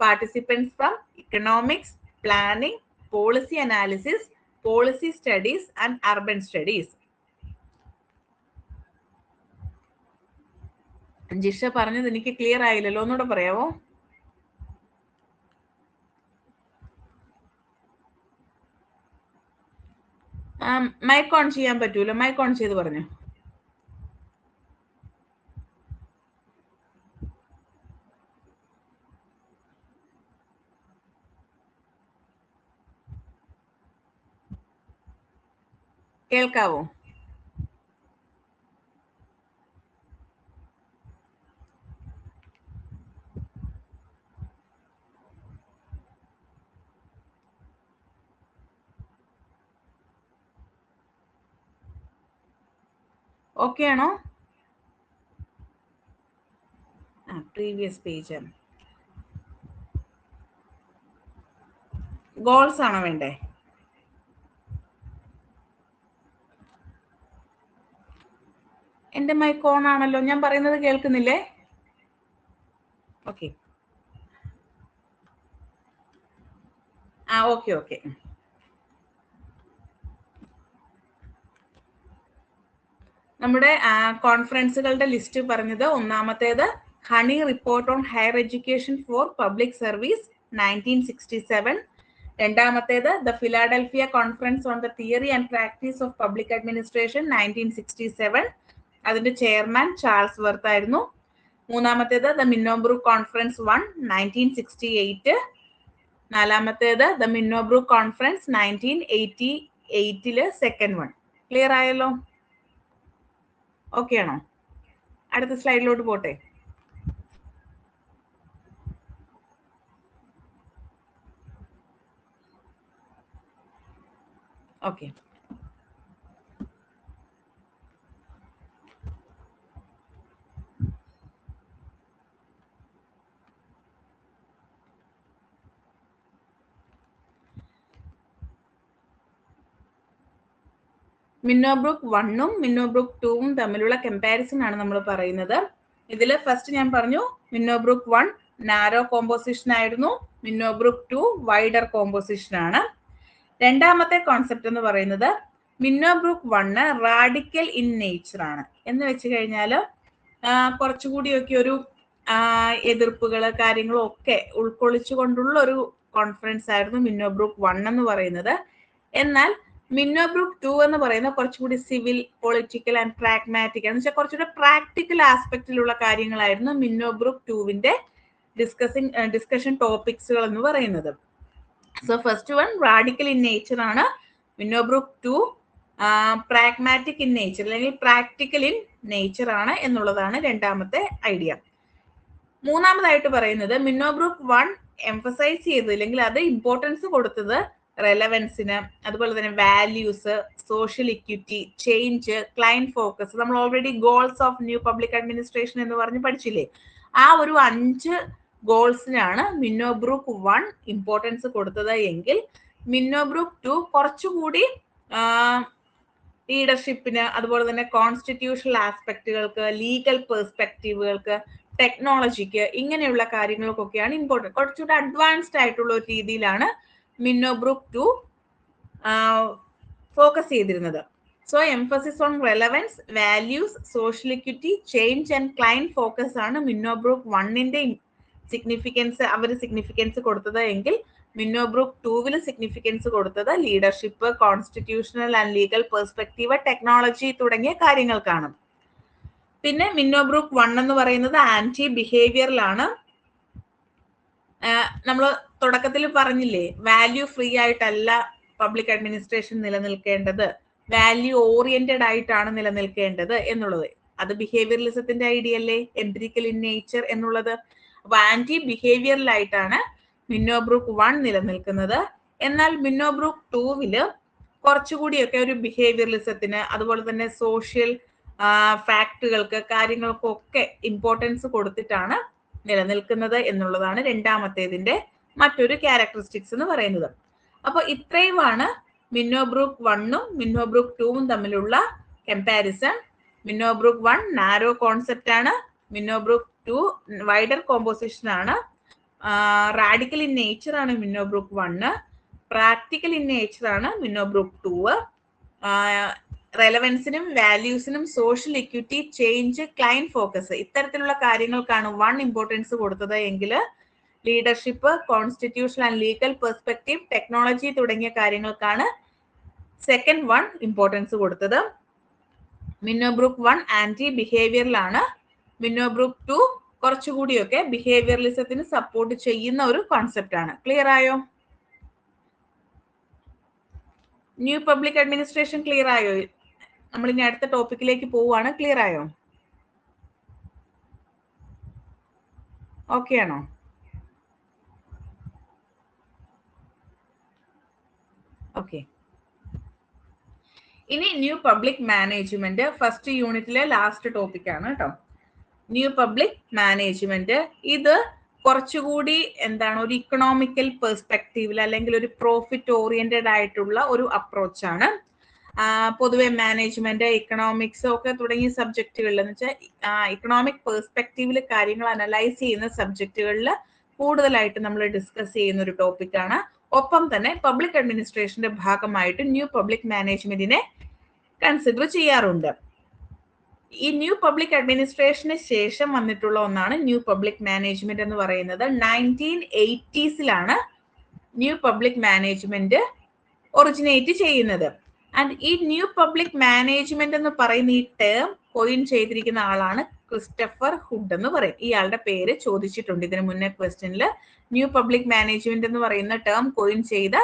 Participants from economics, planning, policy analysis, policy studies and urban studies. Jisha പറഞ്ഞത് എനിക്ക് ക്ലിയർ ആയില്ലല്ലോ, ഒന്നുകൂടെ പറയാമോ? മൈക്ക് ഓൺ ചെയ്യാൻ പറ്റൂല, മൈക്ക് ഓൺ ചെയ്ത് പറഞ്ഞു. കേൾക്കാവോ? ഓക്കെ ആണോ? പ്രീവിയസ് പേജ് ഗോൾസ് ആണോ വേണ്ടേ? എന്റെ മൈക്ക് ഓൺ ആണല്ലോ, ഞാൻ പറയുന്നത് കേൾക്കുന്നില്ലേ? Okay, okay okay. നമ്മുടെ കോൺഫറൻസുകളുടെ ലിസ്റ്റ് പറഞ്ഞത്, ഒന്നാമത്തേത് honey report on higher education for public service 1967. രണ്ടാമത്തേത് the Philadelphia conference on the theory and practice of public administration 1967. അതിന്റെ ചെയർമാൻ ചാൾസ് വർത്ത് ആയിരുന്നു. മൂന്നാമത്തേത് ദ മിന്നോബ്രൂക്ക് കോൺഫറൻസ് 1 1968. നാലാമത്തേത് ദ മിന്നോബ്രൂക്ക് കോൺഫറൻസ് 1988-ല് second one. Clear ആയല്ലോ? Okay ആണോ? അടുത്ത സ്ലൈഡിലോട്ട് പോട്ടെ. ഓക്കെ, മിന്നോബ്രൂക്ക് 1-ഉം മിന്നോബ്രൂക്ക് 2-ഉം തമ്മിലുള്ള കമ്പാരിസൺ ആണ് നമ്മൾ പറയുന്നത്. ഇതിൽ ഫസ്റ്റ് ഞാൻ പറഞ്ഞു മിന്നോബ്രൂക്ക് 1 നാരോ കോമ്പോസിഷൻ ആയിരുന്നു, മിന്നോബ്രൂക്ക് 2 വൈഡർ കോമ്പോസിഷൻ ആണ്. രണ്ടാമത്തെ കോൺസെപ്റ്റ് എന്ന് പറയുന്നത് മിന്നോബ്രൂക്ക് 1 റാഡിക്കൽ ഇൻ നേച്ചർ ആണ്. എന്ന് വെച്ച് കഴിഞ്ഞാൽ കുറച്ചുകൂടിയൊക്കെ ഒരു എതിർപ്പുകൾ കാര്യങ്ങളും ഒക്കെ ഉൾക്കൊള്ളിച്ചുകൊണ്ടുള്ള ഒരു കോൺഫറൻസ് ആയിരുന്നു മിന്നോബ്രൂക്ക് 1 എന്ന് പറയുന്നത്. എന്നാൽ മിന്നോബ്രൂക്ക് 2 എന്ന് പറയുന്നത് കുറച്ചുകൂടി സിവിൽ, പൊളിറ്റിക്കൽ ആൻഡ് പ്രാഗ്മാറ്റിക് എന്ന് വെച്ചാൽ കുറച്ചുകൂടി പ്രാക്ടിക്കൽ ആസ്പെക്റ്റിലുള്ള കാര്യങ്ങളായിരുന്നു മിന്നോബ്രൂക്ക് 2-വിന്റെ ഡിസ്കഷൻ ടോപ്പിക്സുകൾ എന്ന് പറയുന്നത്. So first one radical in nature ആണ്. മിന്നോബ്രൂക്ക് 2 പ്രാഗ്മാറ്റിക് ഇൻ നേച്ചർ അല്ലെങ്കിൽ പ്രാക്ടിക്കൽ ഇൻ നേച്ചർ ആണ് എന്നുള്ളതാണ് രണ്ടാമത്തെ ഐഡിയ. മൂന്നാമതായിട്ട് പറയുന്നത് മിന്നോബ്രൂക്ക് 1 എംഫസൈസ് ചെയ്തത് അല്ലെങ്കിൽ അത് ഇമ്പോർട്ടൻസ് കൊടുത്തത് റെലവൻസിന്, അതുപോലെ തന്നെ values, social equity, change, client focus. നമ്മൾ already goals of new public administration എന്ന് പറഞ്ഞ് പഠിച്ചില്ലേ? ആ ഒരു 5 ഗോൾസിനാണ് മിന്നോബ്രൂക്ക് 1 ഇമ്പോർട്ടൻസ് കൊടുത്തത് എങ്കിൽ മിന്നോബ്രൂക്ക് 2 കുറച്ചുകൂടി ലീഡർഷിപ്പിന്, അതുപോലെ തന്നെ കോൺസ്റ്റിറ്റ്യൂഷണൽ ആസ്പെക്റ്റുകൾക്ക്, ലീഗൽ പെർസ്പെക്റ്റീവുകൾക്ക്, ടെക്നോളജിക്ക്, ഇങ്ങനെയുള്ള കാര്യങ്ങൾക്കൊക്കെയാണ് ഇമ്പോർട്ടൻറ്റ്. കുറച്ചുകൂടെ അഡ്വാൻസ്ഡ് ആയിട്ടുള്ള ഒരു രീതിയിലാണ് മിന്നോ ബ്രൂക്ക് 2 ഫോക്കസ് ചെയ്തിരുന്നത്. So emphasis on relevance, values, social equity, change and client focus ആണ് മിന്നോ ബ്രൂക്ക് 1ന്റെ സിഗ്നിഫിക്കൻസ് സിഗ്നിഫിക്കൻസ് കൊടുത്തത് എങ്കിൽ മിന്നോ ബ്രൂക്ക് 2 സിഗ്നിഫിക്കൻസ് കൊടുത്തത് leadership, constitutional and legal perspective, technology തുടങ്ങിയ കാര്യങ്ങൾക്കാണ്. പിന്നെ മിന്നോ ബ്രൂക്ക് 1 എന്ന് പറയുന്നത് ആന്റി ബിഹേവിയറിലാണ്. നമ്മൾ തുടക്കത്തിൽ പറഞ്ഞില്ലേ, വാല്യൂ ഫ്രീ ആയിട്ടല്ല പബ്ലിക് അഡ്മിനിസ്ട്രേഷൻ നിലനിൽക്കേണ്ടത്, വാല്യൂ ഓറിയന്റഡ് ആയിട്ടാണ് നിലനിൽക്കേണ്ടത് എന്നുള്ളത്. അത് ബിഹേവിയറലിസത്തിന്റെ ഐഡിയ അല്ലേ, എംപിരിക്കൽ ഇൻ നേച്ചർ എന്നുള്ളത്. അപ്പൊ ആന്റി ബിഹേവിയറലായിട്ടാണ് മിന്നോ ബ്രൂക്ക് 1 നിലനിൽക്കുന്നത്. എന്നാൽ മിന്നോ ബ്രൂക്ക് 2 കുറച്ചുകൂടിയൊക്കെ ഒരു ബിഹേവിയറലിസത്തിന്, അതുപോലെ തന്നെ സോഷ്യൽ ഫാക്ടുകൾക്ക്, കാര്യങ്ങൾക്കൊക്കെ ഇമ്പോർട്ടൻസ് കൊടുത്തിട്ടാണ് നിലനിൽക്കുന്നത് എന്നുള്ളതാണ് രണ്ടാമത്തേതിന്റെ മറ്റൊരു ക്യാരക്ടറിസ്റ്റിക്സ് എന്ന് പറയുന്നത്. അപ്പൊ ഇത്രയുമാണ് മിന്നോ ബ്രൂക്ക് 1ഉം മിന്നോ ബ്രൂക്ക് 2ഉം തമ്മിലുള്ള comparison. Minnowbrook 1 narrow concept ആണ്, മിന്നോ ബ്രൂക്ക് 2 വൈഡർ കോമ്പോസിഷൻ ആണ്. റാഡിക്കൽ ഇൻ നേച്ചർ ആണ് Minnowbrook 1, practical in nature ആണ് മിന്നോ ബ്രൂക്ക് 2. റെലവൻസിനും വാല്യൂസിനും social equity, change, client focus, ഇത്തരത്തിലുള്ള കാര്യങ്ങൾക്കാണ് 1 ഇമ്പോർട്ടൻസ് കൊടുത്തത് എങ്കിൽ leadership, constitution and legal perspective, technology തുടങ്ങിയ കാര്യങ്ങൾക്കാണ് സെക്കൻഡ് 1 ഇമ്പോർട്ടൻസ് കൊടുത്തത്. മിന്നോ ബ്രൂക്ക് 1 ആന്റി ബിഹേവിയറിലാണ്, മിന്നോ ബ്രൂക്ക് 2 കുറച്ചുകൂടിയൊക്കെ ബിഹേവിയറലിസത്തിന് സപ്പോർട്ട് ചെയ്യുന്ന ഒരു കോൺസെപ്റ്റ് ആണ്. ക്ലിയർ ആയോ? ന്യൂ പബ്ലിക് അഡ്മിനിസ്ട്രേഷൻ ക്ലിയർ ആയോ? നമ്മൾ ഇനി അടുത്ത ടോപ്പിക്കിലേക്ക് പോവുകയാണ്. ക്ലിയർ ആയോ? ഓക്കെ ആണോ? ഓക്കെ. ഇനി ന്യൂ പബ്ലിക് മാനേജ്മെന്റ് ഫസ്റ്റ് യൂണിറ്റിലെ ലാസ്റ്റ് ടോപ്പിക് ആണ് കേട്ടോ. ന്യൂ പബ്ലിക് മാനേജ്മെന്റ് ഇത് കുറച്ചുകൂടി എന്താണ്, ഒരു ഇക്കണോമിക്കൽ പെർസ്പെക്റ്റീവിൽ അല്ലെങ്കിൽ ഒരു പ്രോഫിറ്റ് ഓറിയന്റഡ് ആയിട്ടുള്ള ഒരു അപ്രോച്ചാണ്. പൊതുവെ മാനേജ്മെന്റ്, ഇക്കണോമിക്സ് ഒക്കെ തുടങ്ങിയ സബ്ജക്റ്റുകളിൽ എന്ന് വെച്ചാൽ ഇക്കണോമിക് പെർസ്പെക്റ്റീവിൽ കാര്യങ്ങൾ അനലൈസ് ചെയ്യുന്ന സബ്ജക്റ്റുകളിൽ കൂടുതലായിട്ട് നമ്മൾ ഡിസ്കസ് ചെയ്യുന്ന ഒരു ടോപ്പിക്കാണ്. ഒപ്പം തന്നെ പബ്ലിക് അഡ്മിനിസ്ട്രേഷന്റെ ഭാഗമായിട്ട് ന്യൂ പബ്ലിക് മാനേജ്മെന്റിനെ കൺസിഡർ ചെയ്യാറുണ്ട്. ഈ ന്യൂ പബ്ലിക് അഡ്മിനിസ്ട്രേഷന് ശേഷം വന്നിട്ടുള്ള ഒന്നാണ് ന്യൂ പബ്ലിക് മാനേജ്മെന്റ് എന്ന് പറയുന്നത്. 1980s new public management originate ചെയ്യുന്നത്. ആൻഡ് ഈ ന്യൂ പബ്ലിക് മാനേജ്മെന്റ് എന്ന് പറയുന്ന ഈ ടേം കോയിൻ ചെയ്തിരിക്കുന്ന ആളാണ് ക്രിസ്റ്റഫർ ഹുഡ് എന്ന് പറയും. ഇയാളുടെ പേര് ചോദിച്ചിട്ടുണ്ട് ഇതിന് മുന്നേ ക്വസ്റ്റ്യനിൽ. ന്യൂ പബ്ലിക് മാനേജ്മെന്റ് എന്ന് പറയുന്ന ടേം കോയിൻ ചെയ്ത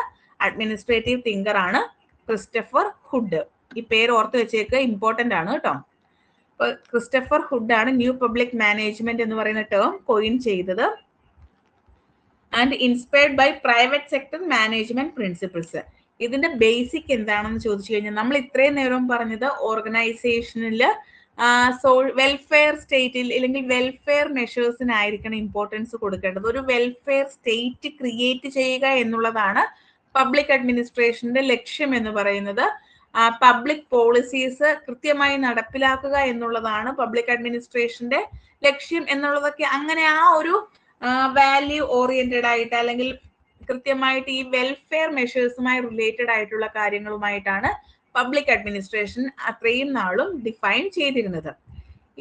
അഡ്മിനിസ്ട്രേറ്റീവ് തിങ്കർ ആണ് ക്രിസ്റ്റഫർ ഹുഡ്. ഈ പേര് ഓർത്ത് വെച്ചേക്ക്, ഇമ്പോർട്ടന്റ് ആണ് കേട്ടോ. ക്രിസ്റ്റഫർ ഹുഡ് ആണ് ന്യൂ പബ്ലിക് മാനേജ്മെന്റ് എന്ന് പറയുന്ന ടേം കോയിൻ ചെയ്തത്. And inspired by private sector management principles. ഇതിന്റെ ബേസിക് എന്താണെന്ന് ചോദിച്ചു കഴിഞ്ഞാൽ നമ്മൾ ഇത്രയും നേരം പറഞ്ഞത് ഓർഗനൈസേഷനിൽ വെൽഫെയർ സ്റ്റേറ്റിൽ അല്ലെങ്കിൽ വെൽഫെയർ മെഷേഴ്സിനായിരിക്കണം ഇമ്പോർട്ടൻസ് കൊടുക്കേണ്ടത്. ഒരു വെൽഫെയർ സ്റ്റേറ്റ് ക്രിയേറ്റ് ചെയ്യുക എന്നുള്ളതാണ് പബ്ലിക് അഡ്മിനിസ്ട്രേഷന്റെ ലക്ഷ്യം എന്ന് പറയുന്നത്. പബ്ലിക് പോളിസീസ് കൃത്യമായി നടപ്പിലാക്കുക എന്നുള്ളതാണ് പബ്ലിക് അഡ്മിനിസ്ട്രേഷന്റെ ലക്ഷ്യം എന്നുള്ളതൊക്കെ. അങ്ങനെ ആ ഒരു വാല്യൂ ഓറിയന്റഡ് ആയിട്ട് അല്ലെങ്കിൽ കൃത്യമായിട്ട് ഈ വെൽഫെയർ മെഷേഴ്സുമായി റിലേറ്റഡ് ആയിട്ടുള്ള കാര്യങ്ങളുമായിട്ടാണ് പബ്ലിക് അഡ്മിനിസ്ട്രേഷൻ അത്രയും നാളും ഡിഫൈൻ ചെയ്തിരുന്നത്.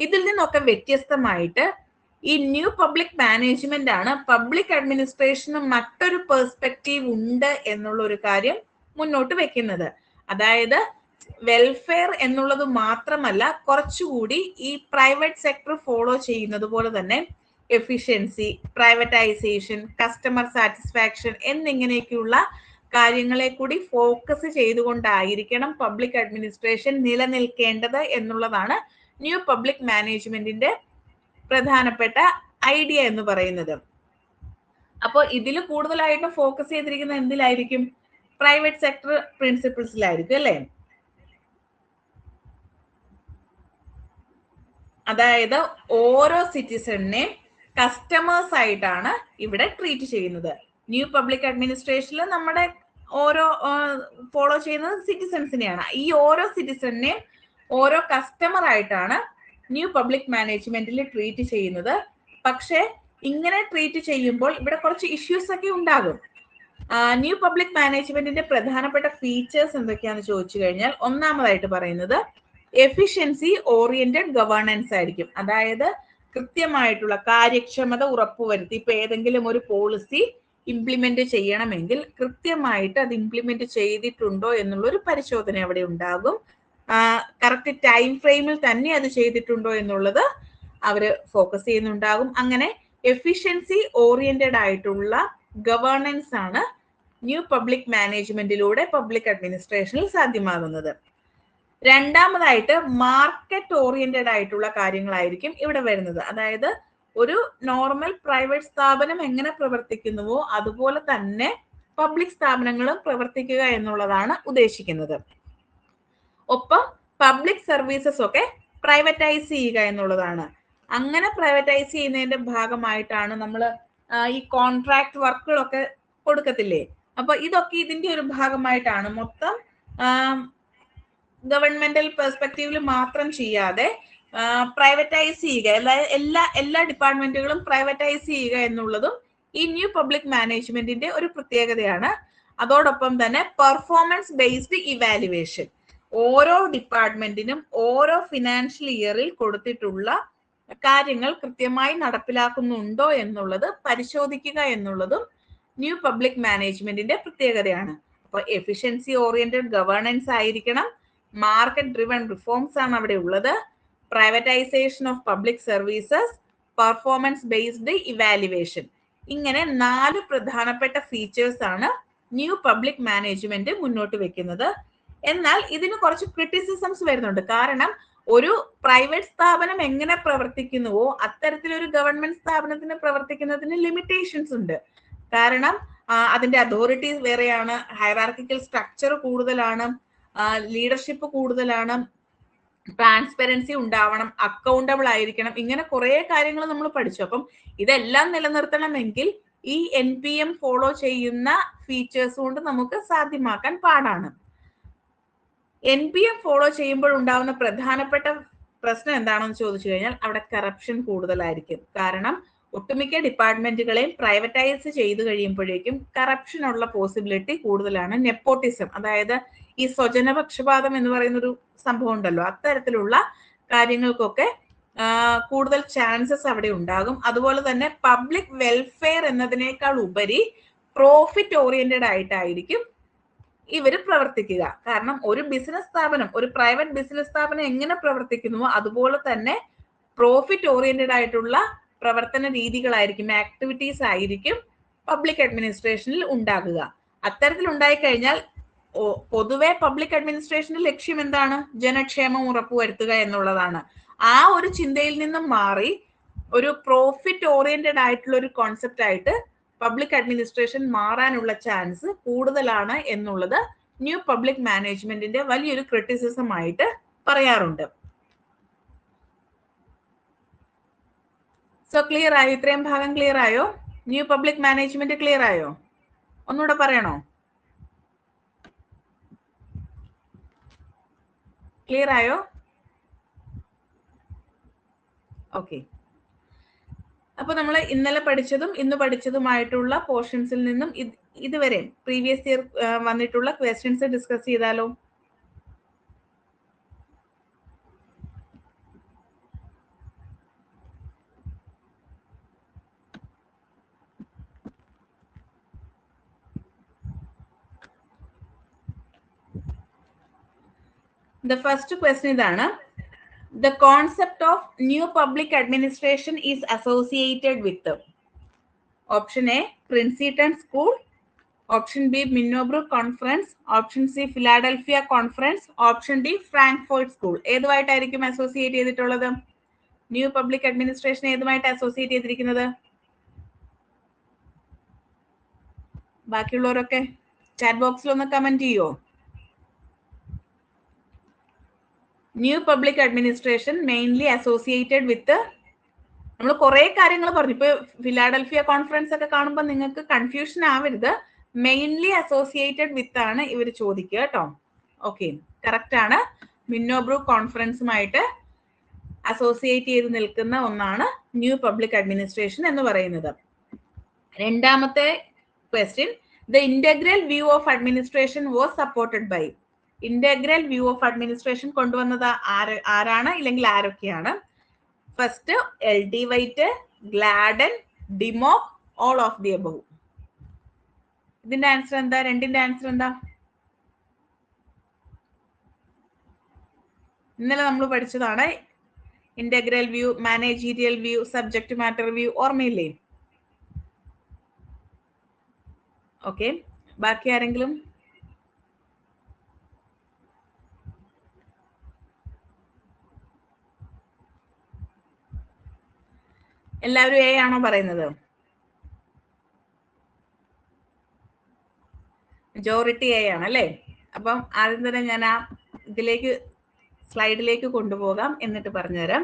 ഇതിൽ നിന്നൊക്കെ വ്യത്യസ്തമായിട്ട് ഈ ന്യൂ പബ്ലിക് മാനേജ്മെന്റ് ആണ് പബ്ലിക് അഡ്മിനിസ്ട്രേഷന് മറ്റൊരു പെർസ്പെക്റ്റീവ് ഉണ്ട് എന്നുള്ള ഒരു കാര്യം മുന്നോട്ട് വെക്കുന്നത്. അതായത് വെൽഫെയർ എന്നുള്ളത് മാത്രമല്ല, കുറച്ചുകൂടി ഈ പ്രൈവറ്റ് സെക്ടർ ഫോളോ ചെയ്യുന്നത് പോലെ തന്നെ എഫിഷ്യൻസി, പ്രൈവറ്റൈസേഷൻ, കസ്റ്റമർ സാറ്റിസ്ഫാക്ഷൻ എന്നിങ്ങനെയൊക്കെയുള്ള കാര്യങ്ങളെ കൂടി ഫോക്കസ് ചെയ്തുകൊണ്ടായിരിക്കണം പബ്ലിക് അഡ്മിനിസ്ട്രേഷൻ നിലനിൽക്കേണ്ടത് എന്നുള്ളതാണ് ന്യൂ പബ്ലിക് മാനേജ്മെന്റിന്റെ പ്രധാനപ്പെട്ട ഐഡിയ എന്ന് പറയുന്നത്. അപ്പോൾ ഇതിൽ കൂടുതലായിട്ടും ഫോക്കസ് ചെയ്തിരിക്കുന്നത് എന്തിലായിരിക്കും? പ്രൈവറ്റ് സെക്ടർ പ്രിൻസിപ്പിൾസിലായിരിക്കും അല്ലേ? അതായത് ഓരോ സിറ്റിസണിനെ കസ്റ്റമേഴ്സ് ആയിട്ടാണ് ഇവിടെ ട്രീറ്റ് ചെയ്യുന്നത്. ന്യൂ പബ്ലിക് അഡ്മിനിസ്ട്രേഷനിൽ നമ്മുടെ ഓരോ ഫോളോ ചെയ്യുന്നത് സിറ്റിസൺസിനെയാണ്. ഈ ഓരോ സിറ്റിസണിനെയും ഓരോ കസ്റ്റമർ ആയിട്ടാണ് ന്യൂ പബ്ലിക് മാനേജ്മെന്റിൽ ട്രീറ്റ് ചെയ്യുന്നത്. പക്ഷേ ഇങ്ങനെ ട്രീറ്റ് ചെയ്യുമ്പോൾ ഇവിടെ കുറച്ച് ഇഷ്യൂസ് ഒക്കെ ഉണ്ടാകും. ന്യൂ പബ്ലിക് മാനേജ്മെന്റിന്റെ പ്രധാനപ്പെട്ട ഫീച്ചേഴ്സ് എന്തൊക്കെയാണെന്ന് ചോദിച്ചു കഴിഞ്ഞാൽ ഒന്നാമതായിട്ട് പറയുന്നത് എഫിഷ്യൻസി ഓറിയന്റഡ് ഗവേണൻസ് ആയിരിക്കും. അതായത് കൃത്യമായിട്ടുള്ള കാര്യക്ഷമത ഉറപ്പുവരുത്തി ഇപ്പൊ ഏതെങ്കിലും ഒരു പോളിസി ഇംപ്ലിമെന്റ് ചെയ്യണമെങ്കിൽ കൃത്യമായിട്ട് അത് ഇംപ്ലിമെന്റ് ചെയ്തിട്ടുണ്ടോ എന്നുള്ളൊരു പരിശോധന അവിടെ ഉണ്ടാകും. കറക്റ്റ് ടൈം ഫ്രെയിമിൽ തന്നെ അത് ചെയ്തിട്ടുണ്ടോ എന്നുള്ളത് അവര് ഫോക്കസ് ചെയ്യുന്നുണ്ടാകും. അങ്ങനെ എഫിഷ്യൻസി ഓറിയന്റഡ് ആയിട്ടുള്ള ഗവേണൻസ് ആണ് ന്യൂ പബ്ലിക് മാനേജ്മെന്റിലൂടെ പബ്ലിക് അഡ്മിനിസ്ട്രേഷനിൽ സാധ്യമാകുന്നത്. രണ്ടാമതായിട്ട് മാർക്കറ്റ് ഓറിയന്റഡ് ആയിട്ടുള്ള കാര്യങ്ങളായിരിക്കും ഇവിടെ വരുന്നത്. അതായത് ഒരു നോർമൽ പ്രൈവറ്റ് സ്ഥാപനം എങ്ങനെ പ്രവർത്തിക്കുന്നുവോ അതുപോലെ തന്നെ പബ്ലിക് സ്ഥാപനങ്ങളും പ്രവർത്തിക്കുക എന്നുള്ളതാണ് ഉദ്ദേശിക്കുന്നത്. ഒപ്പം പബ്ലിക് സർവീസസ് ഒക്കെ പ്രൈവറ്റൈസ് ചെയ്യുക എന്നുള്ളതാണ്. അങ്ങനെ പ്രൈവറ്റൈസ് ചെയ്യുന്നതിന്റെ ഭാഗമായിട്ടാണ് നമ്മൾ ഈ കോൺട്രാക്ട് വർക്കുകളൊക്കെ കൊടുക്കത്തില്ലേ, അപ്പൊ ഇതൊക്കെ ഇതിന്റെ ഒരു ഭാഗമായിട്ടാണ്. മൊത്തം ഗവൺമെന്റൽ പെർസ്പെക്റ്റീവിൽ മാത്രം ചെയ്യാതെ പ്രൈവറ്റൈസ് ചെയ്യുക, എല്ലാ ഡിപ്പാർട്ട്മെന്റുകളും പ്രൈവറ്റൈസ് ചെയ്യുക എന്നുള്ളതും ഈ ന്യൂ പബ്ലിക് മാനേജ്മെന്റിന്റെ ഒരു പ്രത്യേകതയാണ്. അതോടൊപ്പം തന്നെ പെർഫോമൻസ് ബേസ്ഡ് ഇവാലുവേഷൻ, ഓരോ ഡിപ്പാർട്ട്മെന്റിനും ഓരോ ഫിനാൻഷ്യൽ ഇയറിൽ കൊടുത്തിട്ടുള്ള കാര്യങ്ങൾ കൃത്യമായി നടപ്പിലാക്കുന്നുണ്ടോ എന്നുള്ളത് പരിശോധിക്കുക എന്നുള്ളതും ന്യൂ പബ്ലിക് മാനേജ്മെന്റിന്റെ പ്രത്യേകതയാണ്. അപ്പൊ എഫിഷ്യൻസി ഓറിയന്റഡ് ഗവേണൻസ് ആയിരിക്കണം, മാർക്കറ്റ് ഡ്രിവൺ റിഫോംസ് ആണ് അവിടെ ഉള്ളത്, privatisation of public services, performance based evaluation. ഇങ്ങനെ 4 പ്രധാനപ്പെട്ട ഫീച്ചേഴ്സ് ആണ് ന്യൂ പബ്ലിക് മാനേജ്മെന്റ് മുന്നോട്ട് വെക്കുന്നത്. എന്നാൽ ഇതിന് കുറച്ച് ക്രിറ്റിസിസംസ് വരുന്നുണ്ട്. കാരണം ഒരു പ്രൈവറ്റ് സ്ഥാപനം എങ്ങനെ പ്രവർത്തിക്കുന്നുവോ അത്തരത്തിലൊരു ഗവൺമെന്റ് സ്ഥാപനത്തിന് പ്രവർത്തിക്കുന്നതിന് ലിമിറ്റേഷൻസ് ഉണ്ട്. കാരണം അതിന്റെ അതോറിറ്റീസ് വേറെയാണ്, ഹൈറാർക്കിക്കൽ സ്ട്രക്ചർ കൂടുതലാണ്, ലീഡർഷിപ്പ് കൂടുതലാണ്, ട്രാൻസ്പെറൻസി ഉണ്ടാവണം, അക്കൗണ്ടബിൾ ആയിരിക്കണം, ഇങ്ങനെ കുറെ കാര്യങ്ങൾ നമ്മൾ പഠിച്ചു. അപ്പം ഇതെല്ലാം നിലനിർത്തണമെങ്കിൽ ഈ NPM ഫോളോ ചെയ്യുന്ന ഫീച്ചേഴ്സ് കൊണ്ട് നമുക്ക് സാധ്യമാക്കാൻ പാടാണ്. NPM ഫോളോ ചെയ്യുമ്പോൾ ഉണ്ടാവുന്ന പ്രധാനപ്പെട്ട പ്രശ്നം എന്താണെന്ന് ചോദിച്ചു കഴിഞ്ഞാൽ അവിടെ കറപ്ഷൻ കൂടുതലായിരിക്കും. കാരണം ഒട്ടുമിക്ക ഡിപ്പാർട്ട്മെന്റുകളെയും പ്രൈവറ്റൈസ് ചെയ്തു കഴിയുമ്പോഴേക്കും കറപ്ഷൻ ഉള്ള പോസിബിലിറ്റി കൂടുതലാണ്. നെപ്പോട്ടിസം, അതായത് ഈ സ്വജനപക്ഷപാതം എന്ന് പറയുന്ന ഒരു സംഭവം ഉണ്ടല്ലോ, അത്തരത്തിലുള്ള കാര്യങ്ങൾക്കൊക്കെ കൂടുതൽ ചാൻസസ് അവിടെ ഉണ്ടാകും. അതുപോലെ തന്നെ പബ്ലിക് വെൽഫെയർ എന്നതിനേക്കാൾ ഉപരി പ്രോഫിറ്റ് ഓറിയന്റഡ് ആയിട്ടായിരിക്കും ഇവർ പ്രവർത്തിക്കുക. കാരണം ഒരു ബിസിനസ് സ്ഥാപനം, ഒരു പ്രൈവറ്റ് ബിസിനസ് സ്ഥാപനം എങ്ങനെ പ്രവർത്തിക്കുന്നുവോ അതുപോലെ തന്നെ പ്രോഫിറ്റ് ഓറിയന്റഡ് ആയിട്ടുള്ള പ്രവർത്തന രീതികളായിരിക്കും, ആക്ടിവിറ്റീസ് ആയിരിക്കും പബ്ലിക് അഡ്മിനിസ്ട്രേഷനിൽ ഉണ്ടാകുക. അത്തരത്തിൽ ഉണ്ടായിക്കഴിഞ്ഞാൽ പൊതുവെ പബ്ലിക് അഡ്മിനിസ്ട്രേഷന്റെ ലക്ഷ്യം എന്താണ്? ജനക്ഷേമം ഉറപ്പുവരുത്തുക എന്നുള്ളതാണ്. ആ ഒരു ചിന്തയിൽ നിന്നും മാറി ഒരു പ്രോഫിറ്റ് ഓറിയന്റഡ് ആയിട്ടുള്ള ഒരു കോൺസെപ്റ്റ് ആയിട്ട് പബ്ലിക് അഡ്മിനിസ്ട്രേഷൻ മാറാനുള്ള ചാൻസ് കൂടുതലാണ് എന്നുള്ളത് ന്യൂ പബ്ലിക് മാനേജ്മെന്റിന്റെ വലിയൊരു ക്രിറ്റിസിസം ആയിട്ട് പറയാറുണ്ട്. സോ ക്ലിയർ ആയോ? ഇത്രയും ഭാഗം ക്ലിയർ ആയോ? ന്യൂ പബ്ലിക് മാനേജ്മെന്റ് ക്ലിയർ ആയോ? ഒന്നുകൂടെ പറയണോ? ക്ലിയർ ആയോ? ഓക്കെ. അപ്പൊ നമ്മൾ ഇന്നലെ പഠിച്ചതും ഇന്ന് പഠിച്ചതുമായിട്ടുള്ള പോർഷൻസിൽ നിന്നും ഇതുവരെ പ്രീവിയസ് ഇയർ വന്നിട്ടുള്ള ക്വസ്റ്റ്യൻസ് ഡിസ്കസ് ചെയ്താലോ? The first question ഇതാണ്. The concept of new public administration is associated with option A, Princeton School, option B, Minnowbrook Conference, option C, Philadelphia Conference, option D, Frankfurt School. ഏതുമായിട്ടായിരിക്കും associate ചെയ്തിട്ടുള്ളത്? New public administration ഏതുമായിട്ട് associate ചെയ്തിരിക്കുന്നത്? ബാക്കിയുള്ളവരൊക്കെ chat ബോക്സിൽ ഒന്ന് comment ചെയ്യോ? New public administration mainly associated with, നമ്മൾ കുറെ കാര്യങ്ങൾ പറഞ്ഞു. ഇപ്പൊ ഫിലാഡൽഫിയ കോൺഫറൻസ് ഒക്കെ കാണുമ്പോൾ നിങ്ങൾക്ക് കൺഫ്യൂഷൻ ആവരുത്. മെയിൻലി അസോസിയേറ്റഡ് വിത്ത് ആണ് ഇവർ ചോദിക്കുക കേട്ടോ. ഓക്കെ, കറക്റ്റ് ആണ്. മിന്നോബ്രൂ കോൺഫറൻസുമായിട്ട് അസോസിയേറ്റ് ചെയ്ത് നിൽക്കുന്ന ഒന്നാണ് ന്യൂ പബ്ലിക് അഡ്മിനിസ്ട്രേഷൻ എന്ന് പറയുന്നത്. രണ്ടാമത്തെ question, the integral view of administration was supported by. Integral view of administration കൊണ്ടുവന്നത് ആരാണ്, ഇല്ലെങ്കിൽ ആരൊക്കെയാണ്? First L D White, Gladden, Dimock, all of the above. ഇതിന്റെ ആൻസർ എന്താ? രണ്ടിന്റെ ആൻസർ എന്താ? ഇന്നലെ നമ്മൾ പഠിച്ചതാണ്. Integral view, managerial view, subject matter view, ഓർമ്മയില്ലേ? ഓക്കെ, ബാക്കി ആരെങ്കിലും? എല്ലാവരും എ ആണോ പറയുന്നത്? മെജോറിറ്റി എ ആണ് അല്ലേ? അപ്പം ആദ്യം തന്നെ ഞാൻ ആ ഇതിലേക്ക് സ്ലൈഡിലേക്ക് കൊണ്ടുപോകാം, എന്നിട്ട് പറഞ്ഞുതരാം.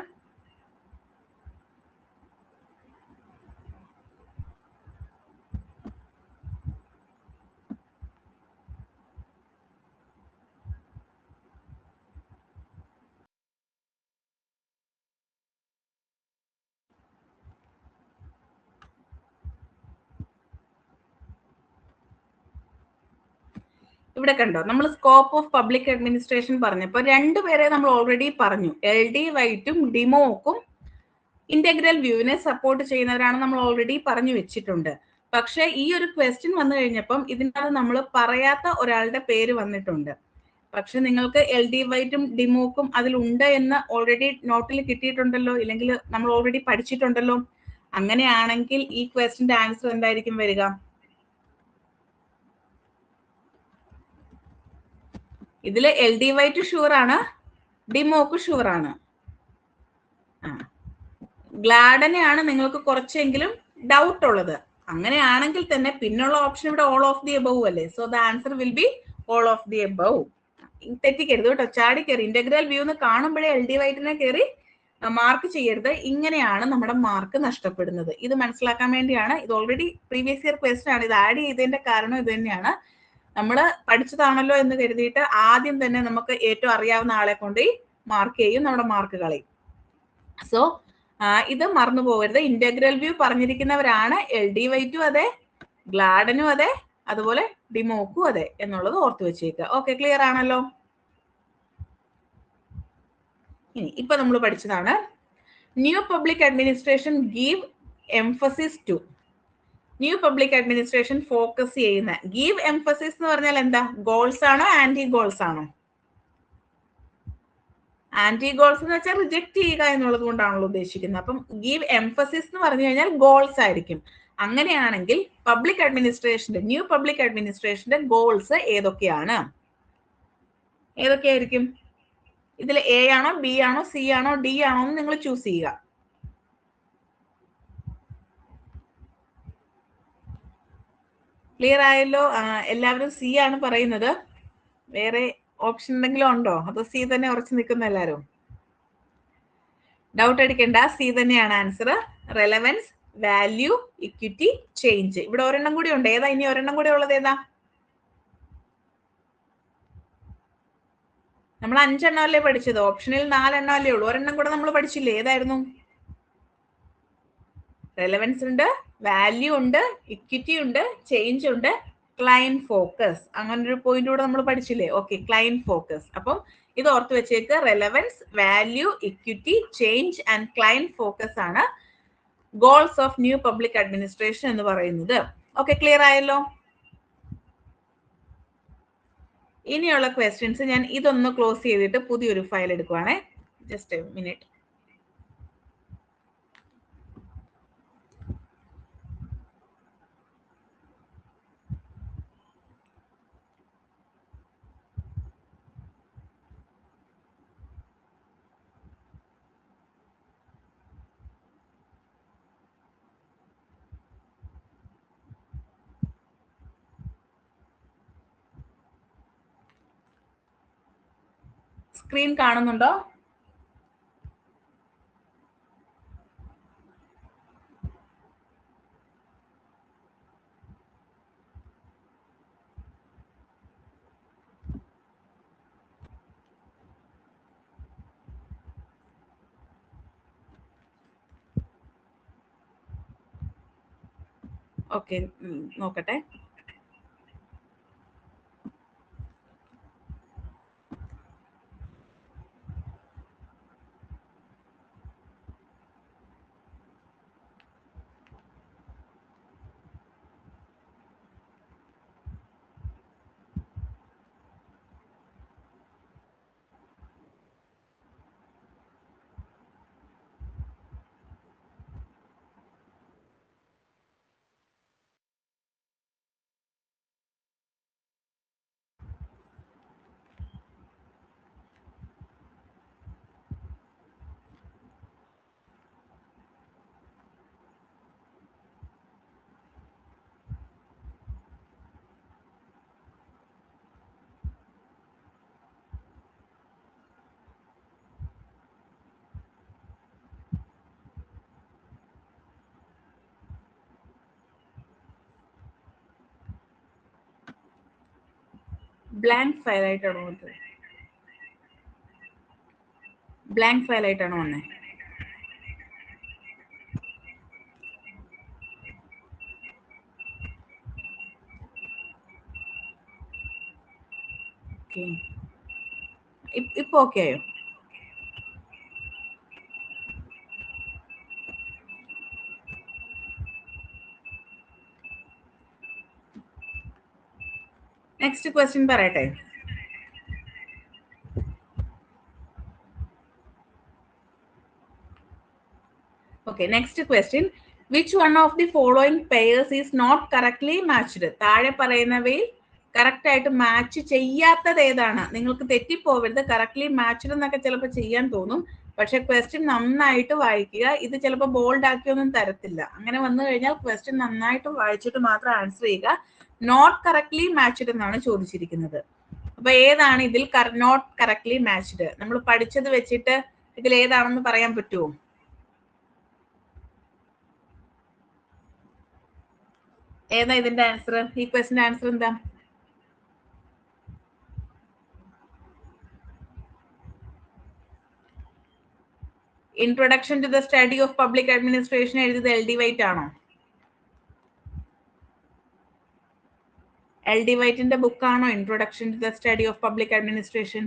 ഇവിടെ കണ്ടോ, നമ്മൾ സ്കോപ്പ് ഓഫ് പബ്ലിക് അഡ്മിനിസ്ട്രേഷൻ പറഞ്ഞപ്പോൾ രണ്ടുപേരെ നമ്മൾ ഓൾറെഡി പറഞ്ഞു. എൽ ഡി വൈറ്റും ഡിമോക്കും ഇന്റഗ്രൽ വ്യൂവിനെ സപ്പോർട്ട് ചെയ്യുന്നവരാണ് നമ്മൾ ഓൾറെഡി പറഞ്ഞു വെച്ചിട്ടുണ്ട്. പക്ഷെ ഈ ഒരു ക്വസ്റ്റ്യൻ വന്നു കഴിഞ്ഞപ്പം ഇതിനകത്ത് നമ്മൾ പറയാത്ത ഒരാളുടെ പേര് വന്നിട്ടുണ്ട്. പക്ഷെ നിങ്ങൾക്ക് എൽ ഡി വൈറ്റും ഡിമോക്കും അതിലുണ്ട് എന്ന് ഓൾറെഡി നോട്ടിൽ കിട്ടിയിട്ടുണ്ടല്ലോ, ഇല്ലെങ്കിൽ നമ്മൾ ഓൾറെഡി പഠിച്ചിട്ടുണ്ടല്ലോ. അങ്ങനെയാണെങ്കിൽ ഈ ക്വസ്റ്റ്യന്റെ ആൻസർ എന്തായിരിക്കും വരിക? ഇതില് എൽ ഡി വൈറ്റ് ഷുവർ ആണ്, ഡിമോക്ക് ഷുവർ ആണ്. ഗ്ലാഡനെയാണ് നിങ്ങൾക്ക് കുറച്ചെങ്കിലും ഡൗട്ട് ഉള്ളത്. അങ്ങനെയാണെങ്കിൽ തന്നെ പിന്നുള്ള ഓപ്ഷൻ ഇവിടെ ഓൾ ഓഫ് ദി എബവ് അല്ലേ? So the answer will be all of the above. തെറ്റിക്കരുത് കേട്ടോ, ചാടി കയറി ഇന്റഗ്രൽ വ്യൂ എന്ന് കാണുമ്പോഴേ എൽ ഡി വൈറ്റിനെ കയറി മാർക്ക് ചെയ്യരുത്. ഇങ്ങനെയാണ് നമ്മുടെ മാർക്ക് നഷ്ടപ്പെടുന്നത്. ഇത് മനസ്സിലാക്കാൻ വേണ്ടിയാണ്. ഇത് ഓൾറെഡി പ്രീവിയസ് ഇയർ ക്വസ്റ്റൻ ആണ്. ഇത് ആഡ് ചെയ്തതിന്റെ കാരണം ഇത് തന്നെയാണ്. നമ്മൾ പഠിച്ചതാണല്ലോ എന്ന് കരുതിയിട്ട് ആദ്യം തന്നെ നമുക്ക് ഏറ്റവും അറിയാവുന്ന ആളെ കൊണ്ട് മാർക്ക് ചെയ്യും, നമ്മുടെ മാർക്ക് കളയും. സോ ഇത് മറന്നു പോകരുത്. ഇന്റഗ്രൽ വ്യൂ പറഞ്ഞിരിക്കുന്നവരാണ് എൽ ഡി വൈറ്റും അതെ, ഗ്ലാഡനും അതെ, അതുപോലെ ഡിമോക്കും അതെ എന്നുള്ളത് ഓർത്തു വെച്ചേക്കുക. ഓക്കെ, ക്ലിയർ ആണല്ലോ? ഇനി ഇപ്പൊ നമ്മൾ പഠിച്ചതാണ് new public administration give emphasis to. New public administration focus ചെയ്യുന്ന, ഗീവ് എംഫസിസ് എന്ന് പറഞ്ഞാൽ എന്താ? ഗോൾസ് ആണോ ആന്റി ഗോൾസ് ആണോ? ആന്റി ഗോൾസ് എന്ന് വെച്ചാൽ റിജക്ട് ചെയ്യുക എന്നുള്ളത് കൊണ്ടാണല്ലോ ഉദ്ദേശിക്കുന്നത്. അപ്പം ഗീവ് എംഫസിസ് എന്ന് പറഞ്ഞു കഴിഞ്ഞാൽ ഗോൾസ് ആയിരിക്കും. അങ്ങനെയാണെങ്കിൽ പബ്ലിക് അഡ്മിനിസ്ട്രേഷന്റെ, ന്യൂ പബ്ലിക് അഡ്മിനിസ്ട്രേഷന്റെ ഗോൾസ് ഏതൊക്കെയാണ്? ഏതൊക്കെയായിരിക്കും? ഇതിൽ എ ആണോ, ബി ആണോ, സി ആണോ, ഡി ആണോ എന്ന് നിങ്ങൾ ചൂസ് ചെയ്യുക. ക്ലിയർ ആയല്ലോ? എല്ലാവരും സി ആണ് പറയുന്നത്. വേറെ ഓപ്ഷൻ എന്തെങ്കിലും ഉണ്ടോ, അതോ സി തന്നെ ഉറച്ചു നിൽക്കുന്ന എല്ലാവരും? ഡൗട്ട് അടിക്കണ്ട, സി തന്നെയാണ് answer. Relevance, value, equity, change. ഇവിടെ ഒരെണ്ണം കൂടി ഉണ്ട്. ഏതാ ഇനി ഒരെണ്ണം കൂടി ഉള്ളത്? ഏതാ? നമ്മൾ 5 എണ്ണമല്ലേ പഠിച്ചത്? ഓപ്ഷനിൽ 4 എണ്ണമല്ലേ ഉള്ളൂ. ഒരെണ്ണം കൂടെ നമ്മൾ പഠിച്ചില്ലേ? ഏതായിരുന്നു? റെലവൻസ് ഉണ്ട്, വാല്യൂ ഉണ്ട്, ഇക്വിറ്റി ഉണ്ട്, ചേഞ്ച് ഉണ്ട്, ക്ലയന്റ് ഫോക്കസ്. അങ്ങനെ ഒരു പോയിന്റ് കൂടെ നമ്മൾ പഠിച്ചില്ലേ? Okay, client focus. അപ്പം ഇത് ഓർത്ത് വെച്ചേക്ക്. Relevance, value, equity, change and client focus ആണ് goals of new public administration എന്ന് പറയുന്നത്. ഓക്കെ, ക്ലിയർ ആയല്ലോ? ഇനിയുള്ള ക്വസ്റ്റ്യൻസ് ഞാൻ ഇതൊന്ന് ക്ലോസ് ചെയ്തിട്ട് പുതിയൊരു ഫയൽ എടുക്കുവാണേ. Just a minute. സ്ക്രീൻ കാണുന്നുണ്ടോ? ഓക്കെ, നോക്കട്ടെ. ബ്ലാങ്ക് ഫയൽ ആയിട്ടാണോ വന്നത്? ബ്ലാങ്ക് ഫയൽ ആയിട്ടാണോ വന്നത്? ഓക്കെ, ഇപ്പൊ ഓക്കെ ആയോ? നെക്സ്റ്റ് ക്വസ്റ്റ്യൻ പറയട്ടെ. Okay, next question. Which one of the following pairs is not correctly matched? താഴെ പറയുന്നവയിൽ കറക്റ്റ് ആയിട്ട് മാച്ച് ചെയ്യാത്തത് ഏതാണ്? നിങ്ങൾക്ക് തെറ്റിപ്പോവരുത്. കറക്റ്റ്ലി മാച്ച്ഡ് എന്നൊക്കെ ചിലപ്പോൾ ചെയ്യാൻ തോന്നും, പക്ഷെ ക്വസ്റ്റ്യൻ നന്നായിട്ട് വായിക്കുക. ഇത് ചിലപ്പോൾ ബോൾഡ് ആക്കിയൊന്നും തരത്തില്ല. അങ്ങനെ വന്നു കഴിഞ്ഞാൽ ക്വസ്റ്റ്യൻ നന്നായിട്ട് വായിച്ചിട്ട് മാത്രം ആൻസർ ചെയ്യുക. നോട്ട് കറക്റ്റ്ലി മാച്ച്ഡ് എന്നാണ് ചോദിച്ചിരിക്കുന്നത്. അപ്പൊ ഏതാണ് ഇതിൽ നോട്ട് കറക്റ്റ്ലി മാച്ച്ഡ്? നമ്മൾ പഠിച്ചത് വെച്ചിട്ട് ഇതിൽ ഏതാണെന്ന് പറയാൻ പറ്റുമോ? ഏതാ ഇതിന്റെ ആൻസർ? ഈ ക്വസ്റ്റിന്റെ ആൻസർ എന്താ? Introduction to the study of public administration എഴുതിയത് LD വൈറ്റ് ആണോ? LD വൈറ്റിന്റെ ബുക്കാണോ introduction to the study of public administration?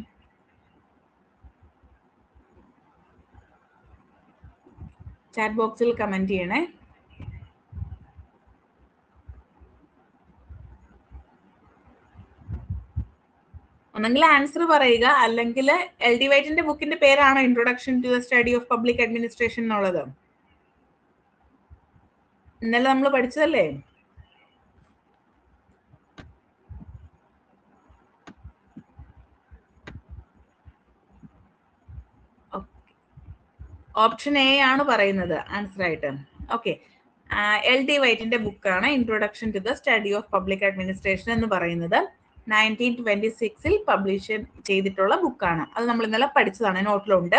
Chat ബോക്സിൽ കമന്റ് ചെയ്യണേ. ഒന്നെങ്കിൽ ആൻസർ പറയുക, അല്ലെങ്കിൽ LD വൈറ്റിന്റെ ബുക്കിന്റെ പേരാണോ introduction to the study of public administration എന്നുള്ളത്? ഇന്നലെ നമ്മൾ പഠിച്ചതല്ലേ? ഓപ്ഷൻ എ ആണ് പറയുന്നത് ആൻസർ ആയിട്ട്. ഓക്കെ, LD വൈറ്റിന്റെ ബുക്കാണ് introduction to the study of public administration എന്ന് പറയുന്നത്. 1926 പബ്ലിഷ് ചെയ്തിട്ടുള്ള ബുക്കാണ്. അത് നമ്മൾ ഇന്നലെ പഠിച്ചതാണ്, നോട്ടിലുണ്ട്.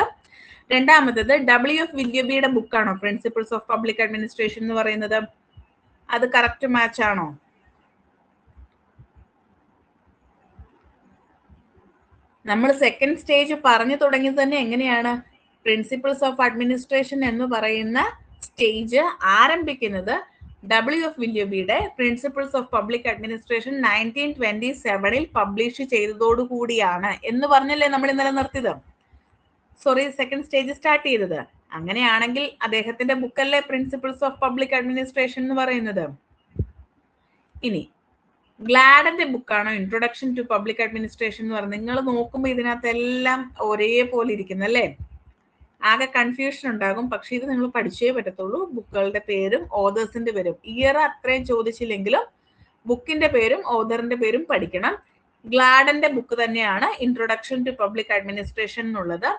രണ്ടാമത്തത് WF വില്യബിയുടെ ബുക്കാണോ പ്രിൻസിപ്പിൾസ് ഓഫ് പബ്ലിക് അഡ്മിനിസ്ട്രേഷൻ എന്ന് പറയുന്നത്? അത് കറക്റ്റ് മാച്ച് ആണോ? നമ്മൾ സെക്കൻഡ് സ്റ്റേജ് പറഞ്ഞു തുടങ്ങിയത് തന്നെ എങ്ങനെയാണ്? പ്രിൻസിപ്പിൾസ് ഓഫ് അഡ്മിനിസ്ട്രേഷൻ എന്ന് പറയുന്ന സ്റ്റേജ് ആരംഭിക്കുന്നത് WF വില്യബിയുടെ principles of public administration 1927 publish ചെയ്തതോടുകൂടിയാണ് എന്ന് പറഞ്ഞല്ലേ നമ്മൾ ഇന്നലെ നിർത്തിയത്. സോറി, സെക്കൻഡ് സ്റ്റേജ് സ്റ്റാർട്ട് ചെയ്തത്. അങ്ങനെയാണെങ്കിൽ അദ്ദേഹത്തിന്റെ ബുക്കല്ലേ പ്രിൻസിപ്പിൾസ് ഓഫ് പബ്ലിക് അഡ്മിനിസ്ട്രേഷൻ എന്ന് പറയുന്നത്. ഇനി ഗ്ലാഡന്റെ ബുക്കാണോ ഇൻട്രൊഡക്ഷൻ ടു പബ്ലിക് അഡ്മിനിസ്ട്രേഷൻ എന്ന് പറയുന്നത്? നിങ്ങൾ നോക്കുമ്പോൾ ഇതിനകത്തെല്ലാം ഒരേപോലെ ഇരിക്കുന്നു അല്ലേ? ആകെ കൺഫ്യൂഷൻ ഉണ്ടാകും. പക്ഷെ ഇത് നിങ്ങൾ പഠിച്ചേ പറ്റത്തുള്ളൂ. ബുക്കുകളുടെ പേരും ഓതേഴ്സിന്റെ പേരും, ഇയർ അത്രയും ചോദിച്ചില്ലെങ്കിലും ബുക്കിന്റെ പേരും ഓതറിന്റെ പേരും പഠിക്കണം. ഗ്ലാഡന്റെ ബുക്ക് തന്നെയാണ് ഇൻട്രൊഡക്ഷൻ ടു പബ്ലിക് അഡ്മിനിസ്ട്രേഷൻ എന്നുള്ളത്.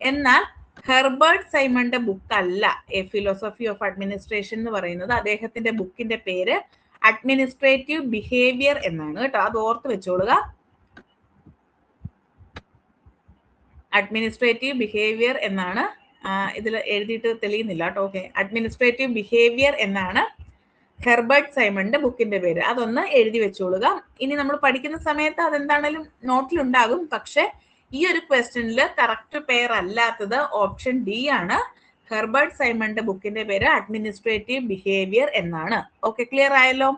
എന്നാൽ ഹെർബർട്ട് സൈമന്റെ ബുക്ക് അല്ല എ ഫിലോസഫി ഓഫ് അഡ്മിനിസ്ട്രേഷൻ എന്ന് പറയുന്നത്. അദ്ദേഹത്തിന്റെ ബുക്കിന്റെ പേര് അഡ്മിനിസ്ട്രേറ്റീവ് ബിഹേവിയർ എന്നാണ് കേട്ടോ. അത് ഓർത്ത് വെച്ചോളുക. അഡ്മിനിസ്ട്രേറ്റീവ് ബിഹേവിയർ എന്നാണ്. ഇതിൽ എഴുതിയിട്ട് തെളിയുന്നില്ല കേട്ടോ. ഓക്കെ, അഡ്മിനിസ്ട്രേറ്റീവ് ബിഹേവിയർ എന്നാണ് ഹെർബർട്ട് സൈമന്റെ ബുക്കിന്റെ പേര്. അതൊന്ന് എഴുതി വെച്ചോളുക. ഇനി നമ്മൾ പഠിക്കുന്ന സമയത്ത് അതെന്താണേലും നോട്ടിലുണ്ടാകും. പക്ഷെ ഈ ഒരു ക്വസ്റ്റ്യനിൽ കറക്റ്റ് പെയർ അല്ലാത്തത് ഓപ്ഷൻ ഡി ആണ്. ഹെർബർട്ട് സൈമണിന്റെ ബുക്കിന്റെ പേര് അഡ്മിനിസ്ട്രേറ്റീവ് ബിഹേവിയർ എന്നാണ്. ഓക്കെ, ക്ലിയർ ആയല്ലോ?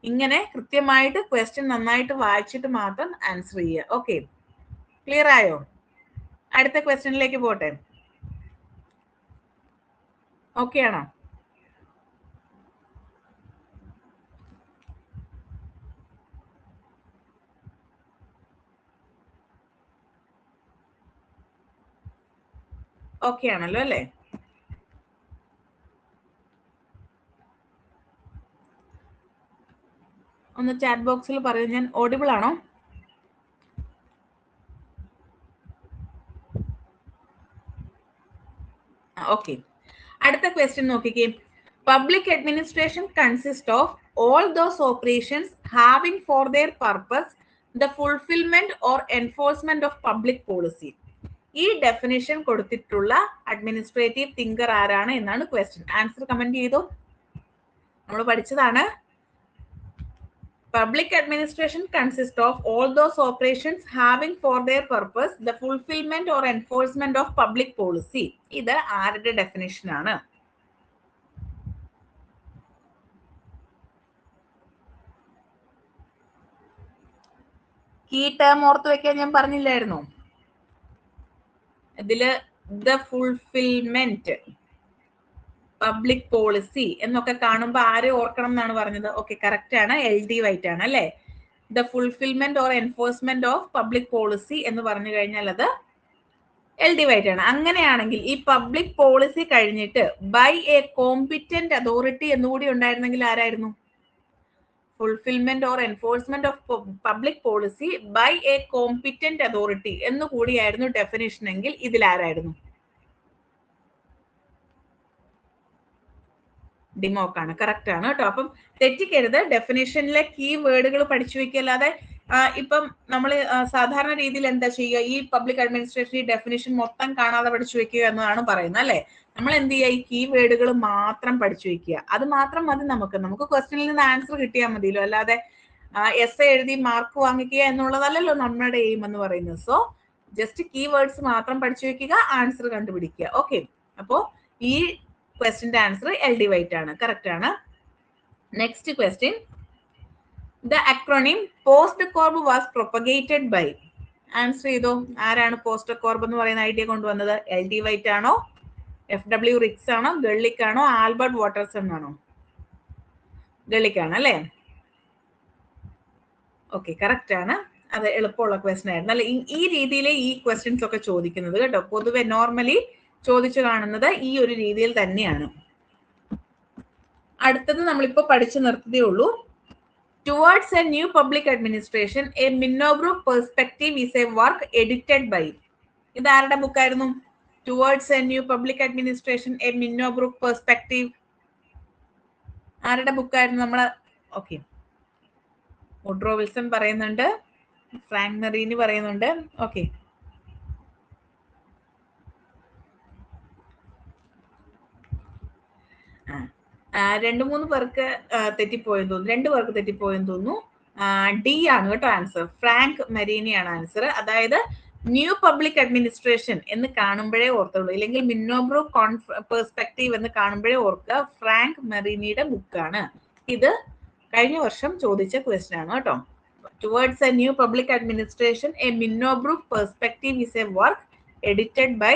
ഇങ്ങനെ കൃത്യമായിട്ട് ക്വസ്റ്റ്യൻ നന്നായിട്ട് വായിച്ചിട്ട് മാത്രം ആൻസർ ചെയ്യുക. ഓക്കെ, ക്ലിയർ ആയോ? അടുത്ത ക്വസ്റ്റ്യനിലേക്ക് പോട്ടെ. ഓക്കെ ആണോ? ഓക്കെ ആണല്ലോ അല്ലേ? ഒന്ന് ചാറ്റ് ബോക്സിൽ പറയൂ, ഞാൻ ഓഡിബിൾ ആണോ? ഓക്കെ, അടുത്ത ക്വസ്റ്റ്യൻ നോക്കിക്കേ. Public administration consist of all those operations having for their purpose the fulfillment or enforcement of public policy. ഈ ഡെഫിനിഷൻ കൊടുത്തിട്ടുള്ള അഡ്മിനിസ്ട്രേറ്റീവ് തിങ്കർ ആരാണ് എന്നാണ് ക്വസ്റ്റ്യൻ. ആൻസർ കമന്റ് ചെയ്തു. നമ്മൾ പഠിച്ചതാണ്. Public administration consists of all those operations having for their purpose the fulfillment or enforcement of public policy. ഇത് ആരുടെ definition ആണ്? കീ ടേം ഓർത്ത് വെക്കാൻ ഞാൻ പറഞ്ഞില്ലായിരുന്നു? ഇതില് ദ ഫുൾഫിൽമെന്റ്, പബ്ലിക് പോളിസി എന്നൊക്കെ കാണുമ്പോൾ ആരെ ഓർക്കണം എന്നാണ് പറഞ്ഞത്? ഓക്കെ, കറക്റ്റ് ആണ്, LD വൈറ്റ് ആണ് അല്ലെ? The fulfilment or enforcement of public policy എന്ന് പറഞ്ഞു കഴിഞ്ഞാൽ അത് LD വൈറ്റ് ആണ്. അങ്ങനെയാണെങ്കിൽ ഈ പബ്ലിക് പോളിസി കഴിഞ്ഞിട്ട് ബൈ എ കോമ്പിറ്റന്റ് അതോറിറ്റി എന്നുകൂടി ഉണ്ടായിരുന്നെങ്കിൽ ആരായിരുന്നു? Fulfilment or enforcement of public policy by a competent authority എന്നുകൂടിയായിരുന്നു ഡെഫിനിഷൻ എങ്കിൽ ഇതിലാരായിരുന്നു? ഡിമോക്കാണ്. കറക്റ്റ് ആണ് കേട്ടോ. അപ്പം തെറ്റിക്കരുത്. ഡെഫിനിഷനിലെ കീ വേർഡുകൾ പഠിച്ചു വെക്കല്ലാതെ ഇപ്പം നമ്മൾ സാധാരണ രീതിയിൽ എന്താ ചെയ്യുക? ഈ പബ്ലിക് അഡ്മിനിസ്ട്രേഷൻ ഈ ഡെഫിനിഷൻ മൊത്തം കാണാതെ പഠിച്ചു വെക്കുക എന്നതാണ് പറയുന്നത് അല്ലെ? നമ്മൾ എന്ത് ചെയ്യുക? ഈ കീ വേർഡുകൾ മാത്രം പഠിച്ചു വെക്കുക. അത് മാത്രം മതി നമുക്ക് ക്വസ്റ്റ്യനിൽ നിന്ന് ആൻസർ കിട്ടിയാൽ മതിയല്ലോ. അല്ലാതെ എസ് എഴുതി മാർക്ക് വാങ്ങിക്കുക എന്നുള്ളതല്ലല്ലോ നമ്മുടെ എയിം എന്ന് പറയുന്നത്. സോ ജസ്റ്റ് കീ വേർഡ്സ് മാത്രം പഠിച്ചു വെക്കുക, ആൻസർ കണ്ടുപിടിക്കുക. ഓക്കെ, അപ്പോ ഈ ക്വസ്റ്റ്യന്റെ ആൻസർ LD വൈറ്റ് ആണ്. കറക്റ്റ് ആണ്. Next question. The acronym PostCorp was propagated by. Answer ചെയ്തോ. ആരാണ് PostCorp എന്ന് പറയുന്ന ഐഡിയ കൊണ്ടുവന്നത്? LD വൈറ്റ് ആണോ, FW റിക്സ് ആണോ, ഗള്ളിക് ആണോ, ആൽബർട്ട് വാട്ടർസൺ ആണോ? ഗള്ളിക് ആണ് അല്ലേ? ഓക്കെ, കറക്റ്റ് ആണ്. അത് എളുപ്പമുള്ള ക്വസ്റ്റ്യൻ ആയിരുന്നു അല്ലെ? ഈ രീതിയിൽ ഈ ക്വസ്റ്റ്യൻസ് ഒക്കെ ചോദിക്കുന്നത് കേട്ടോ. പൊതുവെ നോർമലി ചോദിച്ചു കാണുന്നത് ഈ ഒരു രീതിയിൽ തന്നെയാണ്. അടുത്തത് നമ്മളിപ്പോ പഠിച്ചു നിർത്തതേ ഉള്ളൂ. Towards a new public administration, a Minnowbrook perspective is a work edited by. ഇത് ആരുടെ ബുക്കായിരുന്നു? Towards a new public administration, a Minnowbrook perspective. ആരുടെ ബുക്കായിരുന്നു? നമ്മള് ഓക്കെ, വുഡ്രോ വിൽസൺ പറയുന്നുണ്ട്, ഫ്രാങ്ക് മെറീനി പറയുന്നുണ്ട്. ഓക്കെ, രണ്ടു മൂന്ന് പേർക്ക് തെറ്റിപ്പോയെന്ന് തോന്നുന്നു. 2 പേർക്ക് തെറ്റിപ്പോയെന്ന് തോന്നുന്നു. ഡി ആണ് കേട്ടോ ആൻസർ. ഫ്രാങ്ക് മെറീനിയാണ് ആൻസർ. അതായത് ന്യൂ പബ്ലിക് അഡ്മിനിസ്ട്രേഷൻ എന്ന് കാണുമ്പോഴേ ഓർത്തുള്ളൂ, ഇല്ലെങ്കിൽ മിന്നോബ്രൂക്ക് പെർസ്പെക്റ്റീവ് എന്ന് കാണുമ്പോഴേ ഓർക്കുക ഫ്രാങ്ക് മെറീനിയുടെ ബുക്കാണ്. ഇത് കഴിഞ്ഞ വർഷം ചോദിച്ച ക്വസ്റ്റ്യൻ ആണ് കേട്ടോ. Towards a new public administration, a Minnowbrook perspective is a work edited by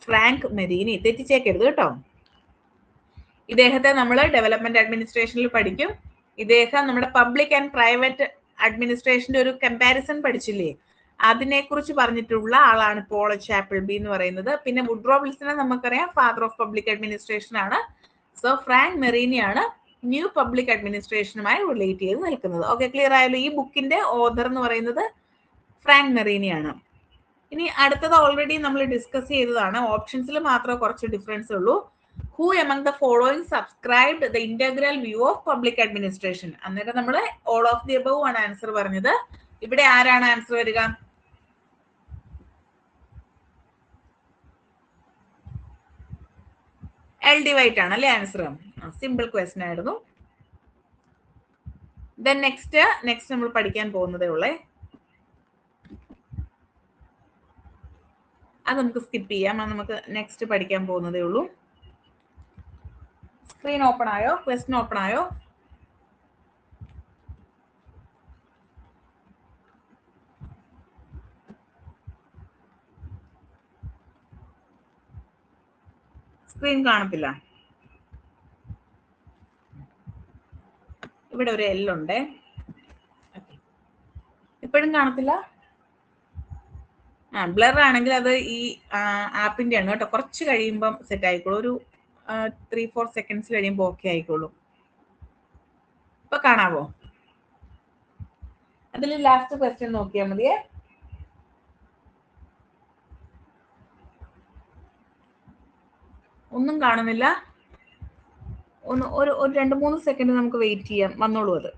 Frank Marini. തെറ്റിച്ചേക്കരുത് കേട്ടോ. ഇദ്ദേഹത്തെ നമ്മൾ ഡെവലപ്മെന്റ് അഡ്മിനിസ്ട്രേഷനിൽ പഠിക്കും. ഇദ്ദേഹം നമ്മുടെ പബ്ലിക് ആൻഡ് പ്രൈവറ്റ് അഡ്മിനിസ്ട്രേഷന്റെ ഒരു കമ്പാരിസൺ പഠിച്ചില്ലേ, അതിനെക്കുറിച്ച് പറഞ്ഞിട്ടുള്ള ആളാണ് പോൾ ചാപ്പിൾബി എന്ന് പറയുന്നത്. പിന്നെ വുഡ്രോ വിൽസനെ നമുക്കറിയാം, ഫാദർ ഓഫ് പബ്ലിക് അഡ്മിനിസ്ട്രേഷൻ ആണ്. സോ ഫ്രാങ്ക് മെറീനിയാണ് ന്യൂ പബ്ലിക് അഡ്മിനിസ്ട്രേഷനുമായി റിലേറ്റ് ചെയ്ത് നിൽക്കുന്നത്. ഓക്കെ, ക്ലിയർ ആയല്ലോ? ഈ ബുക്കിന്റെ ഓഥർ എന്ന് പറയുന്നത് ഫ്രാങ്ക് മെറീനിയാണ്. ഇനി അടുത്തത് ഓൾറെഡി നമ്മൾ ഡിസ്കസ് ചെയ്തതാണ്. ഓപ്ഷൻസിൽ മാത്രമേ കുറച്ച് ഡിഫറൻസ് ഉള്ളൂ. Who among the following subscribed the integral view of public administration? അന്നേരം നമ്മൾ all of the above ആണ് ആൻസർ പറഞ്ഞത്. ഇവിടെ ആരാണ് ആൻസർ വരിക? LD വൈറ്റ് ആണ് അല്ലേ ആൻസർ? സിമ്പിൾ ക്വസ്റ്റ്യൻ ആയിരുന്നു. ദെൻ നെക്സ്റ്റ് നമ്മൾ പഠിക്കാൻ പോകുന്നതേ ഉള്ളേ. അത് നമുക്ക് സ്കിപ്പ് ചെയ്യാം. അത് നമുക്ക് നെക്സ്റ്റ് പഠിക്കാൻ പോകുന്നതേ ഉള്ളൂ. സ്ക്രീൻ ഓപ്പൺ ആയോ? ക്വസ്റ്റ്യൻ ഓപ്പൺ ആയോ? സ്ക്രീൻ കാണത്തില്ല. ഇവിടെ ഒരു എൽ ഉണ്ട്. ഇപ്പോഴും കാണത്തില്ല. ബ്ലർ ആണെങ്കിൽ അത് ഈ ആപ്പിന്റെ ആണ് കേട്ടോ. കുറച്ച് കഴിയുമ്പം സെറ്റ് ആയിക്കോളൂ. ഒരു 3-4 സെക്കൻഡ്സ് കഴിയുമ്പോൾ ഓക്കെ ആയിക്കോളൂ. ഇപ്പൊ കാണാവോ? അതിൽ ലാസ്റ്റ് ക്വസ്റ്റ്യൻ നോക്കിയാൽ മതിയേ. ഒന്നും കാണുന്നില്ല. ഒരു 2-3 സെക്കൻഡ് നമുക്ക് വെയിറ്റ് ചെയ്യാം. വന്നോളൂ അത്.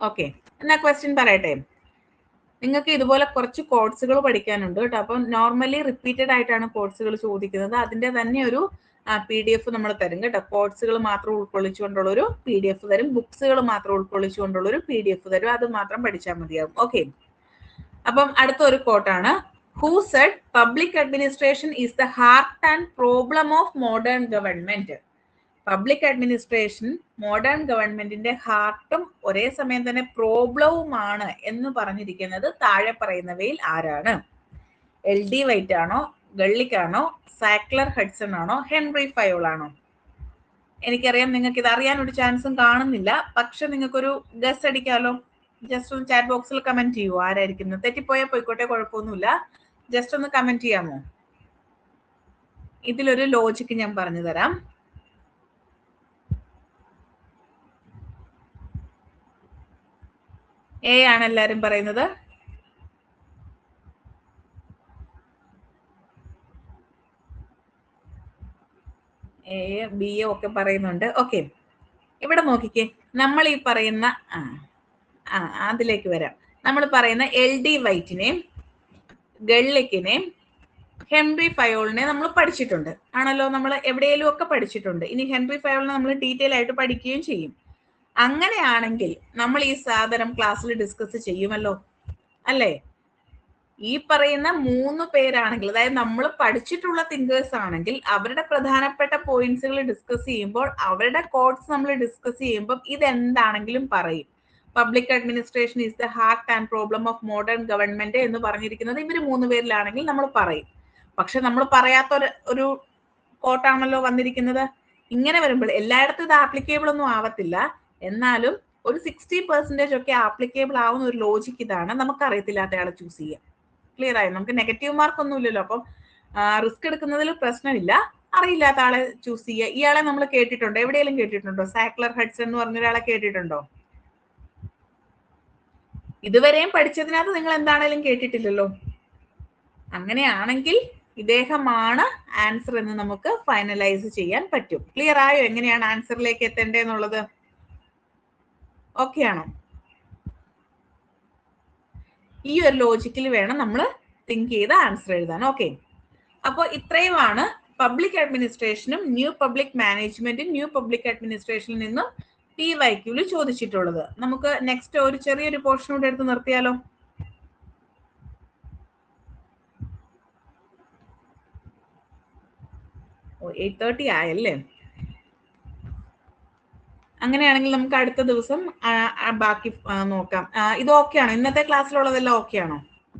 ഓക്കെ, എന്നാ ക്വസ്റ്റ്യൻ പറയട്ടെ. നിങ്ങൾക്ക് ഇതുപോലെ കുറച്ച് കോഡ്സുകൾ പഠിക്കാനുണ്ട് കേട്ടോ. അപ്പം നോർമലി റിപ്പീറ്റഡ് ആയിട്ടാണ് കോഡ്സുകൾ ചോദിക്കുന്നത്. അതിന്റെ തന്നെ ഒരു PDF നമ്മൾ തരും കേട്ടോ. കോഡ്സുകൾ മാത്രം ഉൾക്കൊള്ളിച്ചുകൊണ്ടുള്ള ഒരു PDF തരും. ബുക്സുകൾ മാത്രം ഉൾക്കൊള്ളിച്ചുകൊണ്ടുള്ള ഒരു PDF തരും. അത് മാത്രം പഠിച്ചാൽ മതിയാവും. ഓക്കെ, അപ്പം അടുത്ത ഒരു കോട്ടാണ്. Who said public administration is the heart and problem of modern government. Public administration modern ഗവൺമെന്റിന്റെ ഹാർട്ടും ഒരേ സമയം തന്നെ പ്രോബ്ലവുമാണ് എന്ന് പറഞ്ഞിരിക്കുന്നത് താഴെ പറയുന്നവയിൽ ആരാണ്? LD വൈറ്റ് ആണോ, ഗള്ളിക്കാണോ, സാക്ലർ ഹഡ്സൺ ആണോ, ഹെൻറി ഫയോൾ ആണോ? എനിക്കറിയാം നിങ്ങൾക്ക് ഇത് അറിയാൻ ഒരു ചാൻസും കാണുന്നില്ല. പക്ഷെ നിങ്ങൾക്കൊരു ഗസ് അടിക്കാലോ. ജസ്റ്റ് ഒന്ന് ചാറ്റ് ബോക്സിൽ കമന്റ് ചെയ്യൂ ആരായിരിക്കുന്നു. തെറ്റിപ്പോയാൽ പോയിക്കോട്ടെ, കുഴപ്പമൊന്നുമില്ല. ജസ്റ്റ് ഒന്ന് കമന്റ് ചെയ്യാമോ? ഇതിലൊരു ലോജിക്ക് ഞാൻ പറഞ്ഞു തരാം. എ ആണ് എല്ലാരും പറയുന്നത്. എ ബി ഒക്കെ പറയുന്നുണ്ട്. ഓക്കെ, ഇവിടെ നോക്കിക്കേ. നമ്മൾ ഈ പറയുന്ന അതിലേക്ക് വരാം. നമ്മൾ പറയുന്ന LD വൈറ്റിനെയും ഗള്ളിക്കിനെയും ഹെൻറി ഫയോളിനെ നമ്മൾ പഠിച്ചിട്ടുണ്ട് ആണല്ലോ. നമ്മൾ എവിടെയെങ്കിലും ഒക്കെ പഠിച്ചിട്ടുണ്ട്. ഇനി ഹെൻറി ഫയോളിനെ നമ്മൾ ഡീറ്റെയിൽ ആയിട്ട് പഠിക്കുകയും ചെയ്യും. അങ്ങനെയാണെങ്കിൽ നമ്മൾ ഈ സാധനം ക്ലാസ്സിൽ ഡിസ്കസ് ചെയ്യുമല്ലോ, അല്ലേ? ഈ പറയുന്ന 3 പേരാണെങ്കിൽ, അതായത് നമ്മൾ പഠിച്ചിട്ടുള്ള തിങ്കേഴ്സ് ആണെങ്കിൽ അവരുടെ പ്രധാനപ്പെട്ട പോയിന്റ്സുകൾ ഡിസ്കസ് ചെയ്യുമ്പോൾ, അവരുടെ കോഡ്സ് നമ്മൾ ഡിസ്കസ് ചെയ്യുമ്പോൾ ഇതെന്താണെങ്കിലും പറയും. Public administration is the heart and problem of modern government എന്ന് പറഞ്ഞിരിക്കുന്നത് ഇവർ 3 പേരിലാണെങ്കിൽ നമ്മൾ പറയും. പക്ഷെ നമ്മൾ പറയാത്ത ഒരു കോട്ടാണല്ലോ വന്നിരിക്കുന്നത്. ഇങ്ങനെ വരുമ്പോൾ എല്ലായിടത്തും ഇത് ആപ്ലിക്കേബിൾ ഒന്നും ആവത്തില്ല. എന്നാലും ഒരു 60% ഒക്കെ ആപ്ലിക്കേബിൾ ആവുന്ന ഒരു ലോജിക്ക് ഇതാണ്. നമുക്ക് അറിയത്തില്ലാത്ത ആളെ ചൂസ് ചെയ്യാം. ക്ലിയർ ആയി? നമുക്ക് നെഗറ്റീവ് മാർക്ക് ഒന്നും ഇല്ലല്ലോ. അപ്പം റിസ്ക് എടുക്കുന്നതിൽ പ്രശ്നമില്ല. അറിയില്ലാത്ത ആളെ ചൂസ് ചെയ്യുക. ഇയാളെ നമ്മൾ കേട്ടിട്ടുണ്ടോ? എവിടെയെങ്കിലും കേട്ടിട്ടുണ്ടോ? സാക്ലർ ഹഡ്സൺ എന്ന് പറഞ്ഞ ഒരാളെ കേട്ടിട്ടുണ്ടോ? ഇതുവരെയും പഠിച്ചതിനകത്ത് നിങ്ങൾ എന്താണേലും കേട്ടിട്ടില്ലല്ലോ. അങ്ങനെയാണെങ്കിൽ ഇദ്ദേഹമാണ് ആൻസർ എന്ന് നമുക്ക് ഫൈനലൈസ് ചെയ്യാൻ പറ്റും. ക്ലിയർ ആയോ എങ്ങനെയാണ് ആൻസറിലേക്ക് എത്തേണ്ടതെന്നുള്ളത്? ഓക്കെ ആണോ? ഈ ഒരു ലോജിക്കിൽ വേണം നമ്മൾ തിങ്ക് ചെയ്ത് ആൻസർ എഴുതാൻ. ഓക്കെ, അപ്പോൾ ഇത്രയുമാണ് പബ്ലിക് അഡ്മിനിസ്ട്രേഷനും ന്യൂ പബ്ലിക് മാനേജ്മെന്റും ന്യൂ പബ്ലിക് അഡ്മിനിസ്ട്രേഷനിൽ നിന്നും PYQൽ ചോദിച്ചിട്ടുള്ളത്. നമുക്ക് നെക്സ്റ്റ് ഒരു ചെറിയൊരു പോർഷൻ കൂടെ എടുത്ത് നിർത്തിയാലോ? ഓ, 8:30 ആയല്ലേ? അങ്ങനെയാണെങ്കിൽ നമുക്ക് അടുത്ത ദിവസം ബാക്കി നോക്കാം. ഇത് ഓക്കെ ആണോ? ഇന്നത്തെ ക്ലാസ്സിലുള്ളതെല്ലാം ഓക്കെ ആണോ?